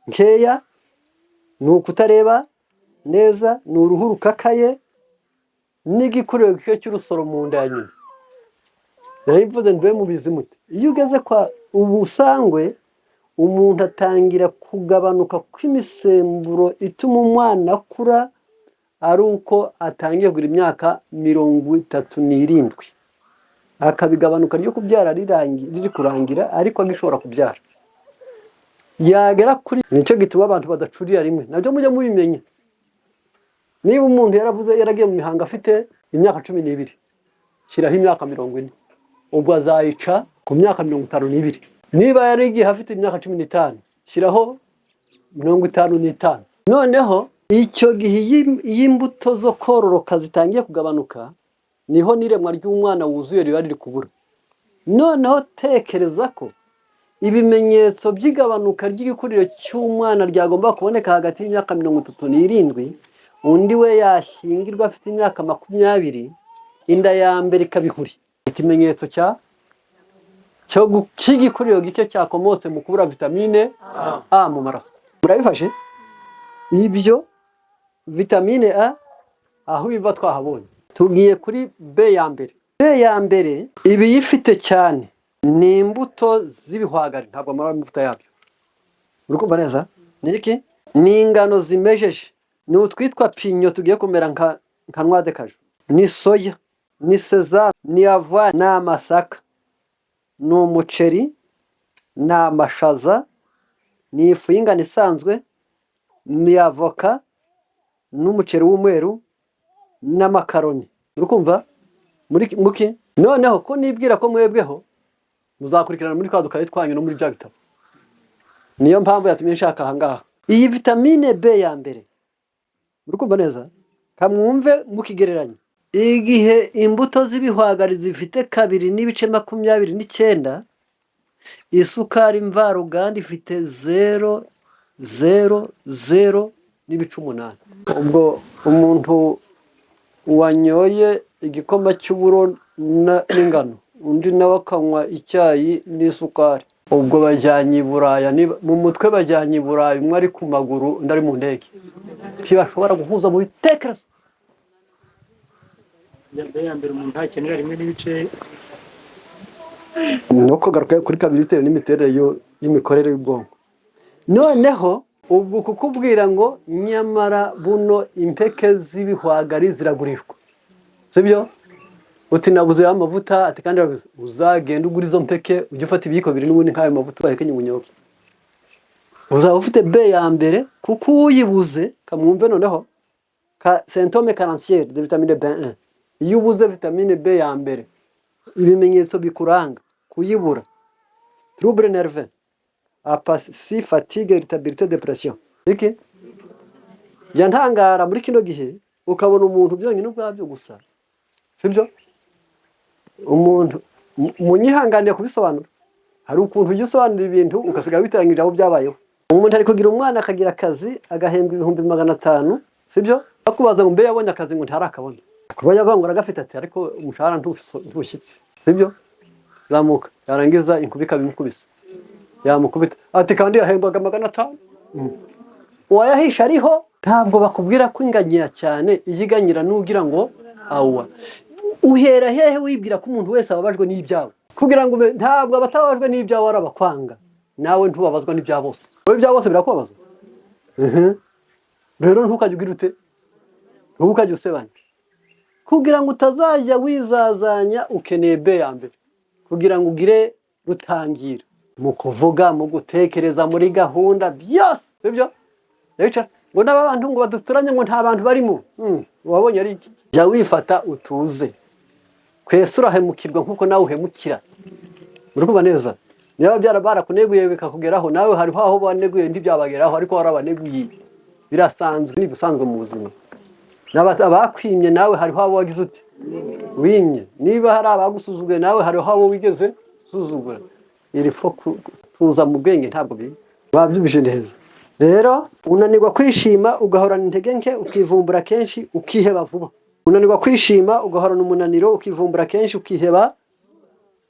nkeya ni ukutareba neza, ni uruhu rukakaye, n'igikuriro gike cy'urusoro mu nda ya nyina. Yabivuze ndwe mubizi mute? Iyo ugeze kwa ubusangwe, umuntu atangira kugabanuka kw'imisemburo ituma umwana akura, ari uko atangiye kugira imyaka 37, akabigabanuka ryo kubyara riri kurangira, ariko agishobora kubyara. Yagera kuri nicyo gituma abantu badacurira rimwe, nabyo mujya mubimenya. Niba umuntu yaragiye mu mihango afite imyaka 12, shyiraho imyaka 40, ubwo azayica ku myaka 52. Niba yarigiye afite imyaka 15, shyiraho 55. Noneho icyo gihe iyo imbuto zo kororoka zitangiye kugabanuka, niho n'iremwa ry'umwana wuzuye riba riri kubura. Noneho tekereza ko ibimenyetso by'igabanuka ry'igikuriro cy'umwana ryagomba kuboneka hagati y'imyaka 37, undi we yashyingirwa afite imyaka 20, inda ya mbere ikabihuri. Ikimenyetso cy'igikuriro gike cyakomotse mu kubura vitamine A mu maraso. Murabifashe? Ibyo vitamine A aho biva twahabonye. Tugiye kuri B ya mbere. B ya mbere ibiyifite cyane ni imbuto z'ibihwagari, ntabwo amara amavuta yabyo. Urukumva neza? Ni iki? Ni ingano zimejeje, ni utwitwa pinyo tugiye kumera nka noix de cajou, ni soya, ni sesame, ni avoine, ni amasaka, ni umuceri, ni amashaza, ni ifu y'ingano isanzwe, ni avoka, n'umuceri w'umweru, n'amakaroni. Urukumva? Muki? Noneho ko nibwira ko mwebweho muzakurikirana muri kwa dukayi twanyu no muri bya bitabo. Niyo mpamvu yatumye nshaka ahangaha. Iyi vitamine B ya mbere, urukumva neza? Kamwumve mukigereranya. igihe imbuto z'ibihwagari zifite 2,29, isukari mvaruganda ifite 0,0008. ubwo umuntu wanyoye igikoma cy'uburo n'ingano, undi nawe akanywa icyayi n'isukari, ubwo bajyanye i Buraya. Mu mutwe bajyanye i Buraya, umwe ari ku maguru undi ari mu ndege, ntibashobora guhuza mu bitekerezo. ya mbere umuntu ntakenera rimwe n'ibice no kugaruka kuri kabiri bitewe n'imiterere y'imikorere y'ubwonko. Noneho ubwo kukubwira ngo nyamara buno impeke z'ibihwagari ziragurishwa, sibyo? Uti nabuze amavuta, ati kandi uzagenda ugura izo mpeke, ujye ufata ibiyiko bibiri n'ubundi nk'ayo mavuta bahekenye ubunyobwa, uzaba ufite B ya mbere. kuko uyibuze, kamwumve noneho symptôme carencière de vitamine B1. Iyo ubuze vitamine B ya mbere, ibimenyetso bikuranga kuyibura: trouble nerveux, apathie, fatigue, irritabilité, dépression. Iki yantangara muri kino gihe, ukabona umuntu byonyine ubwabyo gusa, sibyo? Umuntu munyihanganiye kubisobanura, hari ukuntu ugisobanura ibintu ukasiga bitangirira aho byabayeho. Umuntu ari kugira umwana, akagira akazi, agahembwa 500, sibyo? Akubaza ngo mbe yabonye akazi, ngo ntarakabona. Kuba yavangura gafite ati ariko umushahara ntushyitse, sibyo? Zamuka yarangiza inkubika bimukubise, yamukubita ati kandi yahembwaga 500. Uwayahisha ariho. Ntabwo bakubwira ko inganyira cyane, iyiganyira nugira ngo awa. Uhera hehe wibwira ko umuntu wese ababajwe n'ibyawe? Kugira ngo ntabwo abatabajwe n'ibyawe arabakwanga, nawe ntubabazwa n'ibya bose. Wowe ibya bose birakubabaza. Rero ntukajye ugira ute, ntukajye usebanya. Kugira ngo utazajya wizazanya, ukeneye B ya mbere kugira ngo ugire rutangira mu kuvuga, mu gutekereza, muri gahunda byose, sibyo? Ngo n'abantu ngo baduturanye ngo nta bantu barimo. Wabonye ari iki? Jya wifata utuze, kwese urahemukirwa nkuko nawe uhemukira. Muri kuba neza, niba barakuneguye bikakugeraho, nawe hariho aho baneguye ntibyabageraho, ariko warabaneguye. Birasanzwe, ni bisanzwe mu buzima. Abakwimye nawe hariho abo wagize uti wimye. Niba hari abagusuzuguye, nawe hariho abo wigeze usuzugura. Iri fo tuza mu bwenge ntabwo babyubije neza. Rero unanirwa kwishima, ugahorana intege nke, ukivumbura kenshi, ukiheba vuba. Unanirwa kwishima, ugahorana umunaniro, ukivumbura kenshi, ukiheba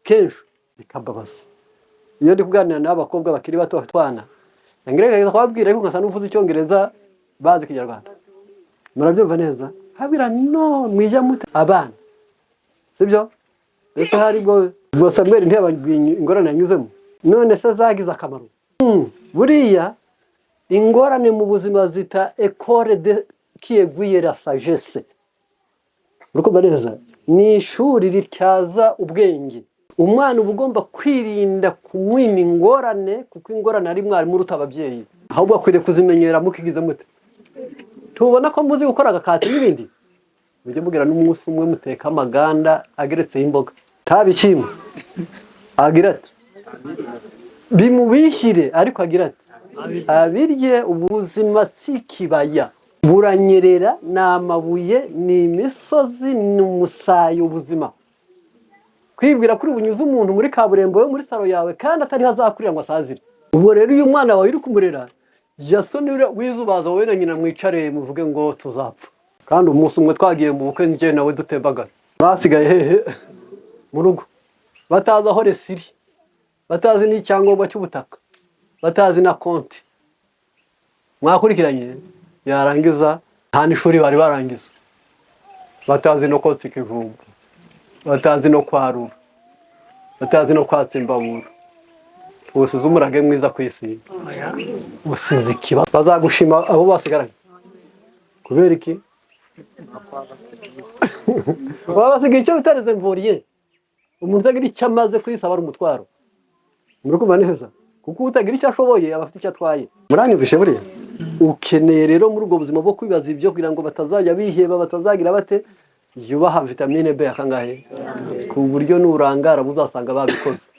kenshi, bikababaza. Iyo ndi kuganira n'abakobwa bakiri bato batwana, ngerageza kubabwira ariko nkasa n'uvuze Icyongereza bazi Ikinyarwanda, murabyumva neza. Habira no mwijya muta abana, sibyo? Ese hari bwo Samuel ntiyabagwinye ingorane yanyuzemo, none se zagize akamaro. Buriya ingorane mu buzima zita école de qui aiguille la sagesse. Urukumva neza, ni ishuri rityaza ubwenge. Umwana uba ugomba kwirinda kumwima ingorane, kuko ingorane ari mwarimu uruta ababyeyi. Ahubwo akwiriye kuzimenyera mukigize mute. Tubona ko muzi gukora agakati n'ibindi, mujye mubwira n'umunsi umwe muteka amaganda ageretseho imboga, tabikimwe agira ati bimubishyire, ariko agira ati abirye. Ubuzima si kibaya, buranyerera, ni amabuye, ni imisozi, ni umusayo. Ubuzima kwibwira kuri bunyuze umuntu muri kaburembo yo muri saro yawe, kandi atari hazakurira ngo asazire. Ubwo rero uyu mwana wawe uri kumurera, yasonera wizubaza wowe na nyina mwicare muvuge ngo tuzapfa. Kandi umunsi umwe twagiye mu bukwe njye nawe dutembagara, basigaye hehe mu rugo, batazi aho resiri, batazi n'icyangombwa cy'ubutaka, batazi na konti. Mwakurikiranye, yarangiza nta n'ishuri bari barangiza, batazi no kotsa ikivumbu, batazi no kwarura, batazi no kwatsa imbabura. Ubusize umurage mwiza ku isi, usize ikibazo. Bazagushima abo basigaranye kubera iki? Babasigaye icyo bitareze mvuriye. Umuntu utagira icyo amaze kwisaba ari umutwaro. Muri kumva neza, kuko utagira icyo ashoboye aba afite icyo atwaye. Muranyumvishe buriya? Ukeneye rero muri ubwo buzima bwo kwibaza ibyo kugira ngo batazajya biheba, batazagira bate, yubaha vitamine B akangahe, ku buryo nurangara buzasanga babikoze.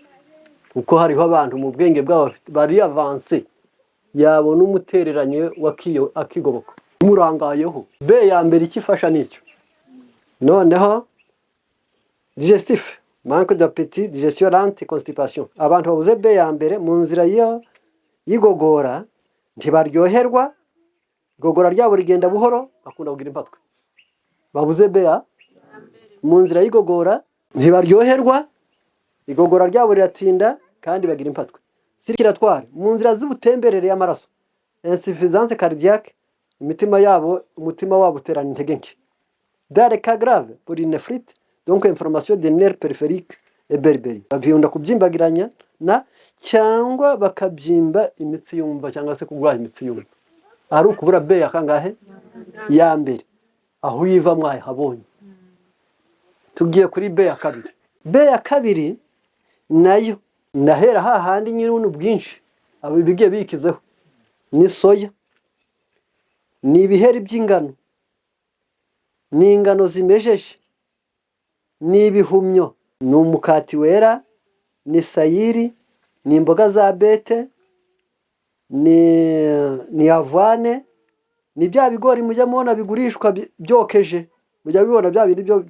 Kuko hariho abantu mu bwenge bwabo bari avance, yabona umutereranye wakiyo akigoboka murangayeho. B ya mbere ikifasha nicyo noneho digestif manque d'appétit, digestion lente, constipation. Abantu babuze B ya mbere mu nzira y'igogora ntibaryoherwa, igogora ryabo rigenda buhoro, bakunda kugira impatwe. Babuze B mu nzira y'igogora ntibaryoherwa, igogora ryabo riratinda kandi bagira impatwe. Circulatoire mu nzira z'ubutemberere y'amaraso, insuffisance cardiaque, umutima wabo uterana intege nke. Dans les cas graves pour une nephrite, donc inflammation des nerfs périphériques et berberi, babyunda kubyimbagiranya cyangwa bakabyimba imitsi yumva cyangwa se kugwanya imitsi yumva. Ari ukubura B ya kangahe? Ya mbere. Aho yiva mwaye habonye. Tugiye kuri B ya kabiri. B ya kabiri nayo ndahera hahandi nyir'ubuntu bwinshi abo bigiye bikizeho. Ni soya, ni ibiheri by'ingano, ni ingano zimejeje, ni ibihumyo, ni umukati wera, ni sayiri, ni imboga za bete, ni avane, ni bya bigori mujya mubona bigurishwa byokeje, mujya bibona bya bindi byo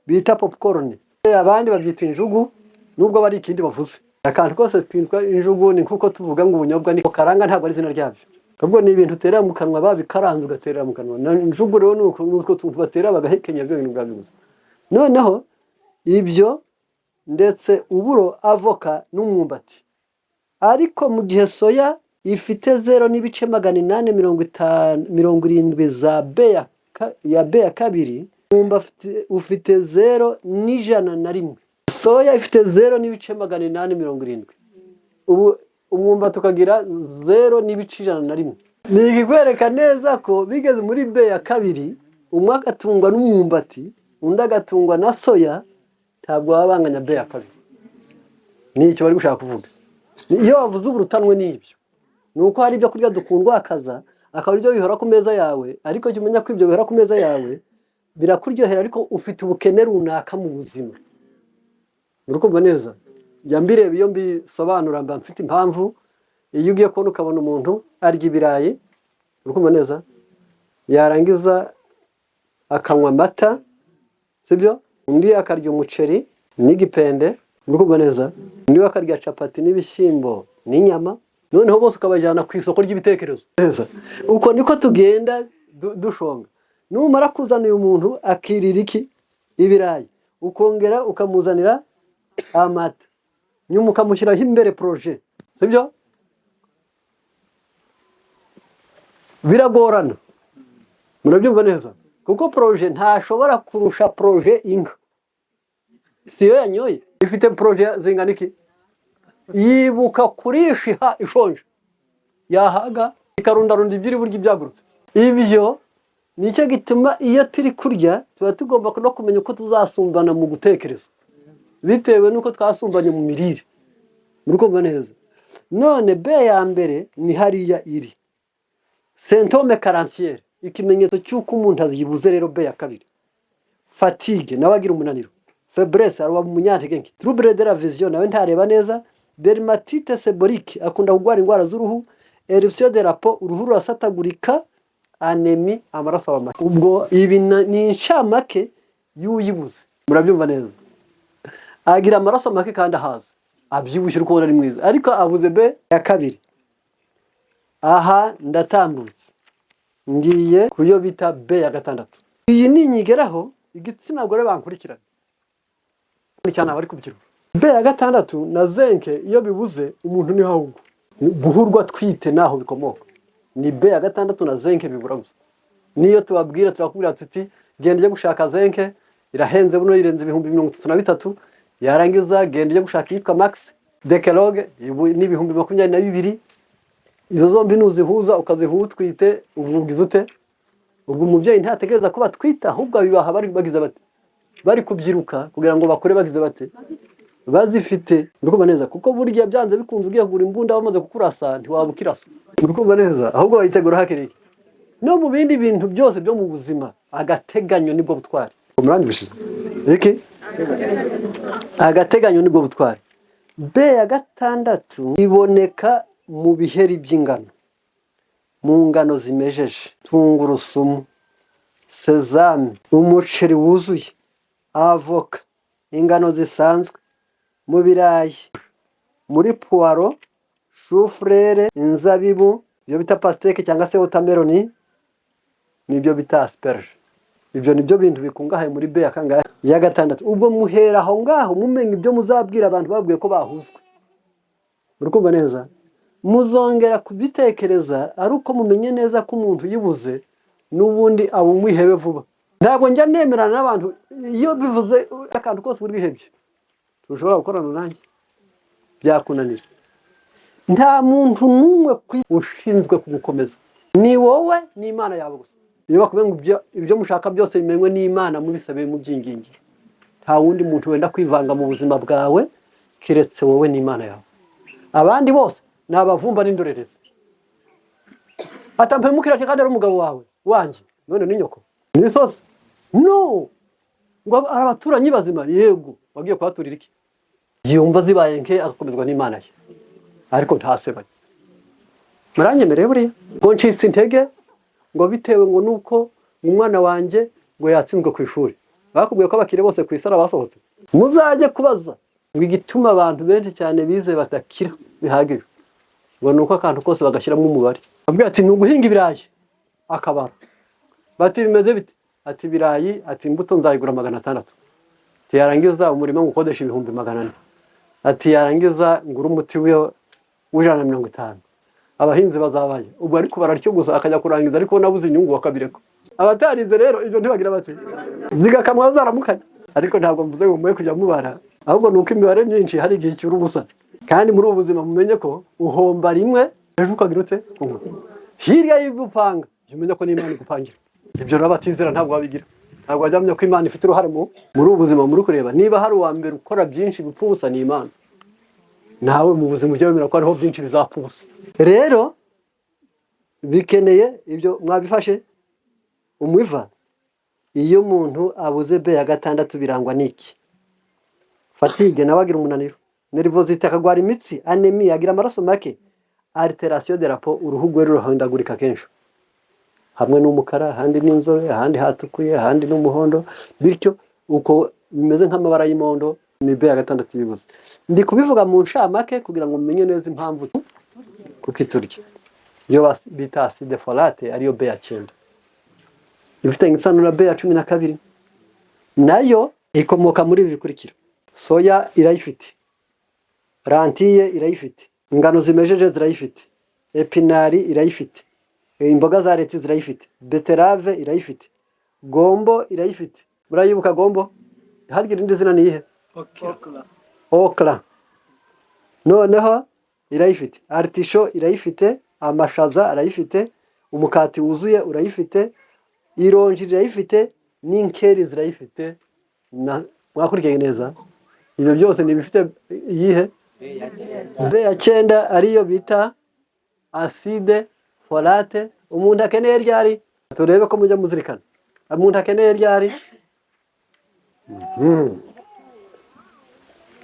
bita popcorn. Abandi babyita injugu nubwo bari ikindi bavuze. Akantu kose twitwa injugu ni nkuko tuvuga ngo ubunyobwa ni karanga, ntabwo ari izina ryabyo. Ubwo ni ibintu utera mu kanwa babikaranze ugatera mu kanwa. Injugu rero nuko tubatera bagahekenya byo bintu bwabibuze. Noneho ibyo ndetse uburo, avoka n'umwumbati. Ariko mu gihe soya ifite 0.870 za B ya B ya kabiri, umwumbati ufite 0.101. Soya ifite 0.870. Ubu umwumbati ukagira 0.101. Ni ikikwereka neza ko bigeze muri B ya kabiri, umwe agatungwa n'umwumbati, undi agatungwa na soya, ntabwo babanganya B ya kabiri. Ni icyo bari gushaka kuvuga. Iyo wavuze uburutanwe n'ibyo, nuko hari ibyo kurya dukundwa akaza, akaba ibyo bihora ku meza yawe, ariko jya umenya ko ibyo bihora ku meza yawe birakuryohera, ariko ufite ubukene runaka mu buzima. Urukumva neza? Jya mbireba iyo mbisobanura mba mfite impamvu. Iyo ugiye kubona ukabona umuntu arya ibirayi, urukumva neza, yarangiza akanywa amata, sibyo? Undi akarya umuceri n'igipende, urukumva neza, undi akarya capati n'ibishyimbo n'inyama, noneho bose ukabajyana ku isoko ry'ibitekerezo. Neza. Uko niko tugenda dushonga. Numara kuzana uyu muntu akirira iki? Ibirayi. Ukongera ukamuzanira amata. Nyuma ukamushyiraho imbere projet. Sibyo? Biragorana. Murabyumva neza? Kuko projet ntashobora kurusha projet inka. Siyo yanyoye. Ifite projet zingana iki? Yibuka kurisha ishonje. Yahaga ikarundarunda ibyiri buryo ibyagurutse. Ibyo nicyo gituma iyo turi kurya tuba tugomba no kumenya uko tuzasumbana mu gutekereza, bitewe nuko twasumbanye mu mirire. Murikumva neza? None B ya mbere ni hariya iri. Symptôme carentiel, ikimenyetso cy'uko umuntu azibuze rero B ya kabiri. Fatigue, nawe agira umunaniro. Faiblesse, arwa mu munyantege nke. Trouble de la vision, nawe ntareba neza. Dermatite seborrheique, akunda kugwara indwara z'uruhu. Éruption de la peau, uruhu rurasatagurika. Anémie, amaraso aba make. Ubwo ibi ni inshamake y'uyibuze. Murabyumva neza? Agira amaraso make kandi ahaza, abyibushye uko ari mwiza, ariko abuze B ya kabiri. Aha ndatambutse, ngiye kuyo bita B ya gatandatu. Iyi ni inyigeraho igitsina gore bankurikirana cyane abari kubyirwa. B ya gatandatu na zenke iyo bibuze umuntu ni hahubwo guhurwa twite naho bikomoka. Ni B ya gatandatu na zenke bibura gusa. Niyo tubabwira turakubwira tuti genda ujye gushaka zenke, irahenze buno irenze 33. Yarangiza genda ujye gushaka yitwa Max Decalogue ni 22. Izo zombi nuzihuza ukazihutwite ubugize ute? Ubwo umubyeyi ntategereza kuba twita, ahubwo bibaha bari bagize bate, bari kubyiruka kugira ngo bakore bagize bate, bazifite. Urukumva neza? Kuko burya byanze bikunze ugiye kugura imbunda bamaze kukurasa ntiwabukirasa. Urukumva neza? Ahubwo bayitegura hakiri. No mu bindi bintu byose byo mu buzima agateganyo nibwo butwari. Umurangibishije iki? Agateganyo nibwo butwari. B ya gatandatu iboneka mu biheri by'ingano, mu ngano zimejeje, tungurusumu, sezame, umuceri wuzuye, avoka, ingano zisanzwe, mu birayi, muri puwaro, shufurere, inzabibu, ibyo bita pasiteke cyangwa se wotameloni, n'ibyo bita asperge. Ibyo nibyo bintu bikungahaye muri B ya gatandatu. Ubwo muhera aho ngaho mumenye ibyo muzabwira abantu babwiye ko bahuzwe. Muri kumva neza? Muzongera kubitekereza ari uko mumenye neza ko umuntu yibuze n'ubundi abo mwihebe vuba. Ntabwo njya nemerana n'abantu iyo bivuze akantu kose uri bihebye. Tushobora gukorana nanjye byakunanira. Nta muntu n'umwe ushinzwe kugukomeza. Ni wowe n'Imana yawe gusa. Iyo bakubwiye ngo ibyo mushaka byose bimenywe n'Imana mubisabe mu byingingi. Nta wundi muntu wenda kwivanga mu buzima bwawe kiretse wowe n'Imana yawe. Abandi bose ni abavumba n'indorerezi. Atampemukira kandi ari umugabo wawe wanjye none ni nyoko ni sose no ngo abaturanyi bazima yego wagiye kwaturira iki yumva zibaye nke agakomezwa n'Imana ye ariko ntasebanye muranyemereye buriya ngo ncitse intege ngo bitewe ngo nuko umwana wanjye ngo yatsinzwe ku ishuri bakubwiye ko abakire bose ku isara basohotse muzajye kubaza ngo igituma abantu benshi cyane bize batakira bihagije ngo nuko akantu kose bagashyiramo umubare abwira ati nuguhinga ibirayi akabara bati bimeze bite ati ibirayi ati imbuto nzayigura 600 ati yarangiza umurimo ngukodesha 400 ati yarangiza ngura umuti w'150 abahinzi bazabaye ubwo ariko bararyo gusa akajya kurangiza ariko nabuze inyungu wakabireko abatarize rero ibyo ntibagira bati zigakamwa zaramukanye ariko ntabwo mvuze ngo mwe kujya mubara ahubwo nuko imibare myinshi hari igihe cy'uru busa kandi muri ubu buzima mumenye ko uhomba rimwe ejo ukagira ute hirya y'ubupanga umenye ko n'Imana igupangira ibyo rero batizera ntabwo babigira ntabwo bajyamye ko Imana ifite uruhare muri ubu buzima muri kureba niba hari uwa mbere ukora byinshi bipfubusa ni Imana nawe mu buzima ujye wemera ko hariho byinshi bizapfubusa rero bikeneye ibyo mwabifashe umwiva iyo umuntu abuze B ya gatandatu birangwa n'iki fatigue nawe agira umunaniro nervosité akagwara imitsi anemie agira amaraso make alteration de la peau uruhu rwe ruhindagurika kenshi hamwe n'umukara handi n'inzobe handi hatukuye handi n'umuhondo bityo uko bimeze nk'amabara y'imondo ni B ya gatandatu bibuze ndi kubivuga mu nshamake kugira ngo mumenye neza impamvu kuko iturya iyo bita acide folate ariyo B ya 9 ifite isano na B ya 12 nayo ikomoka muri ibi bikurikira soya irayifite rantille irayifite ingano zimejeje zirayifite epinari irayifite imboga za leti zirayifite beterave irayifite gombo irayifite murayibuka gombo hargira indi zina niyihe okra noneho irayifite artisho irayifite amashaza arayifite umukati wuzuye urayifite ironji irayifite n'inkeri zirayifite mwakurikiye neza ibyo byose ni bifite iyihe B ya 9 ariyo bita acide folate umuntu akeneye ryari turebe ko mujya muzirikana umuntu akeneye ryari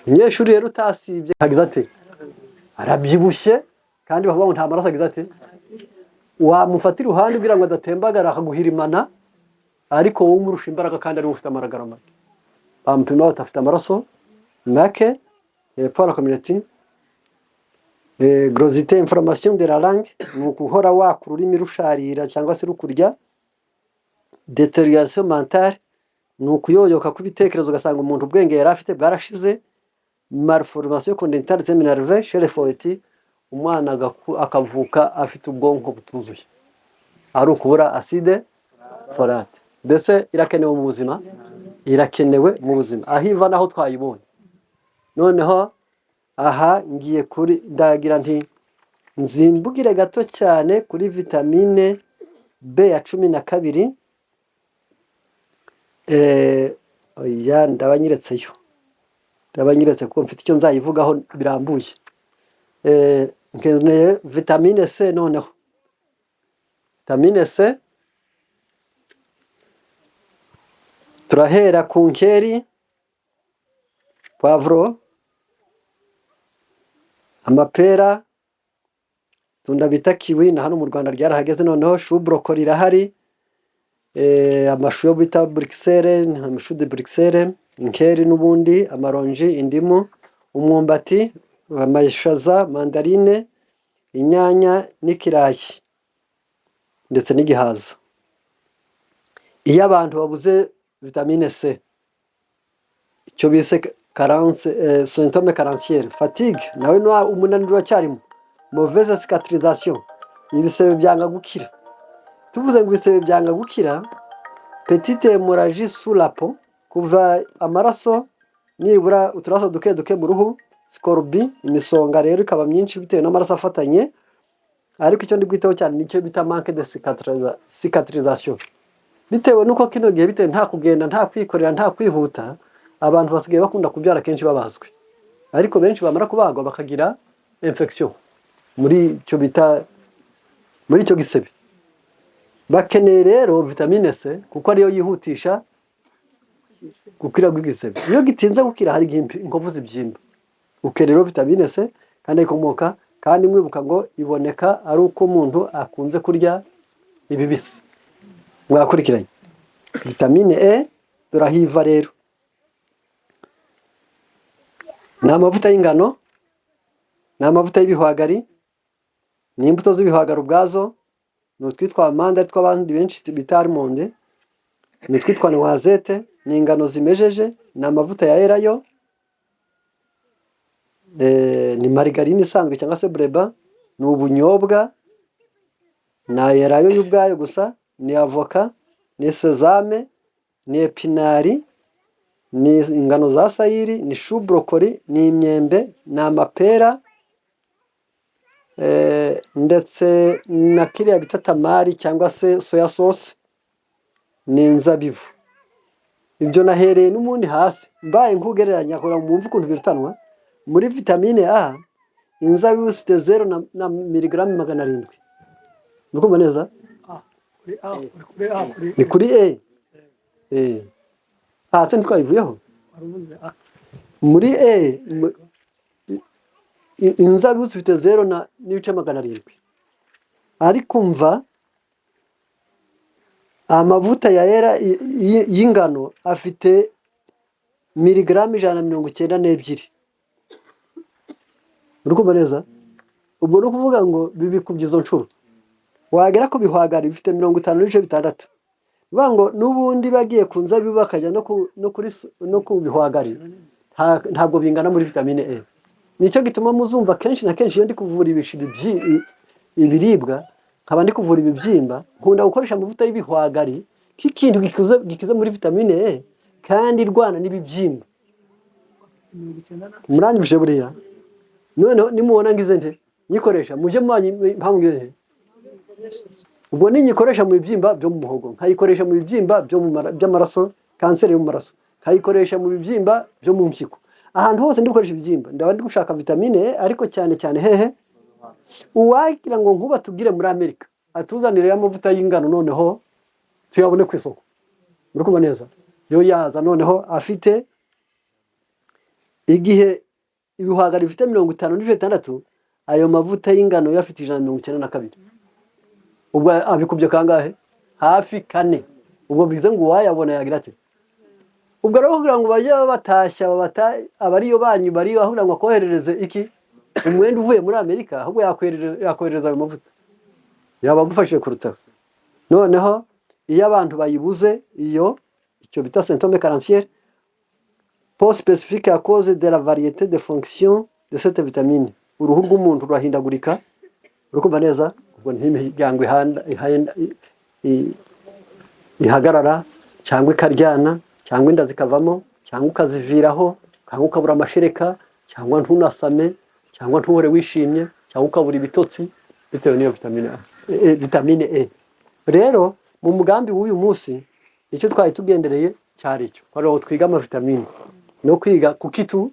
Nyeshuri rero utasibye hagize ati arabyibushye kandi bavuga nta maraso agize ati wamufatira uruhande kugira ngo adatembagara akaguhirimana ariko wowe umurusha imbaraga kandi ari ufite amaragara make bampima batafite amaraso make pour la communauté grossité information de la langue nuko uhora wakura ururimi rusharira cyangwa se rukurya détérioration mentale nuko yoyoka kubitekerezo ugasanga umuntu ubwenge yari afite bwarashize malformation congénitale des nerveux chez les foetis umwana akavuka afite ubwonko butuzuye ari ukubura acide folate mbese irakenewe mu buzima irakenewe mu buzima ahiva naho twayibonye noneho aha ngiye kuri ndagira nti nzimbugire gato cyane kuri vitamine B ya 12 oya ndabanyiretseyo ndabanyiretse ko mfite icyo nzayivugaho birambuye nkeneye vitamine C noneho vitamine C turahera ku nkeri poivro amapera tunda bita kiwi na hano mu Rwanda ryarahageze noneho shu brocoli irahari amashu yo bita Bruxelles, amashu de Bruxelles, inkeri n'ubundi, amaronji, indimu, umwumbati, amashaza, mandarine, inyanya n'ikirayi ndetse n'igihaza. Iyo abantu babuze vitamine C, icyo bise symptôme carentiel, fatigue, nawe umunaniro uracyarimo, mauvaise cicatrisation, ibisebe byanga gukira. Tuvuze ngo ibisebe byanga gukira, petite hémorragie sous la peau, kuva amaraso nibura uturaso duke duke mu ruhu, scorbut, imisonga rero ikaba myinshi bitewe n'amaraso afatanye, ariko icyo ndi kwitaho cyane nicyo bita manque de cicatrisation. Bitewe nuko kino gihe bitewe nta kugenda, nta kwikorera, nta kwihuta, abantu basigaye bakunda kubyara kenshi babazwe, ariko benshi bamara kubagwa bakagira infection muri icyo bita muri icyo gisebe. Bakeneye rero vitamine C kuko ariyo yihutisha gukira kw'igisebe. Iyo gitinze gukira hari inkovu zibyimba. Ukeneye rero vitamine C kandi ikomoka, kandi mwibuka ngo iboneka ari uko umuntu akunze kurya ibibisi. Mwakurikiranye. Vitamine E turahiva rero. Ni amavuta y'ingano, ni amavuta y'ibihwagari, ni imbuto z'ibihwagari ubwazo, ni utwitwa amande tw'abandi benshi bita almond, ni utwitwa noisette, ni ingano zimejeje, ni amavuta ya elayo, ni marigarine isanzwe cyangwa se breba, ni ubunyobwa, na elayo y'ubwayo gusa, ni avoka, ni sesame, ni epinari, ni ingano za sayiri, ni chou brocoli, ni imyembe, ni amapera, ndetse na kiriya bita tamari cyangwa se soya sauce, ni inzabibu. Ibyo nahereye n'umundi hasi mbaye nkugereranya kora mwumva ukuntu birutanwa. Muri vitamine A inzabibu zifite 0 na miligramu 700. Nukumva neza? Ni kuri E. Hasi ntitwayivuyeho. Muri E inzabibu zifite 0 na n'ibice 700. Ariko mva amavuta ya era y'ingano afite miligramu 192. Urukumva neza? Ubwo no kuvuga ngo bibikubye izo nshuro. Wagera ko bihwagara bifite 56. Bivuga ngo n'ubundi bagiye ku nzabibu bakajya no ku bihwagari ntabwo bingana muri vitamine E. Nicyo gituma muzumva kenshi na kenshi iyo ndi kuvura ibiribwa nkaba ndi kuvura ibibyimba, nkunda gukoresha amavuta y'ibihwagari k'ikintu gikize muri vitamine E kandi irwana n'ibibyimba. Muranyibuje buriya? None nimubona ngize nte nyikoresha muje mpamwe nte. Ubwo ninyikoresha mu bibyimba byo mu muhogo, nkayikoresha mu bibyimba byo mu by'amaraso, kanseri yo mu maraso, nkayikoresha mu bibyimba byo mu mpyiko. Ahantu hose ndi gukoresha ibibyimba ndaba ndi gushaka vitamine E, ariko cyane cyane hehe. Uwagira ngo nkuba tubwire muri Amerika atuzanire amavuta y'ingano noneho tuyabone ku isoko. Urukumva neza? Yo yaza noneho afite igihe ibihwagari bifite 56, ayo mavuta y'ingano yafite 192. Ubwo abikubye kangahe? Hafi 4. Ubwo bize ngo wayabona yagira ate? Ubwo rero kugira ngo bajye batashya abariyo banyu bari ahura ngo koherereze iki umwenda uvuye muri Amerika, ahubwo yakoherereza ayo mavuta yabagufashije kuruta. Noneho iyo abantu bayibuze icyo bita symptôme carentiel, peu spécifique à cause de la variété de fonctions de cette vitamine. Uruhu rw'umuntu rurahindagurika. Urukumva neza? Ubwo ntimiryango ihagarara cyangwa ikaryana cyangwa inda zikavamo cyangwa ukaziviraho cyangwa ukabura amashereka cyangwa ntunasame cyangwa ntuhore wishimye cyangwa ukabura ibitotsi bitewe n'iyo vitamine E. Rero mu mugambi w'uyu munsi icyo twari tugendereye cyari icyo kwaro twiga ama vitamine no kwiga kukiturya.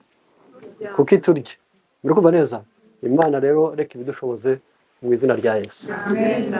Murikumva neza? Imana rero reka ibidushoboze mu izina rya Yesu. Amen.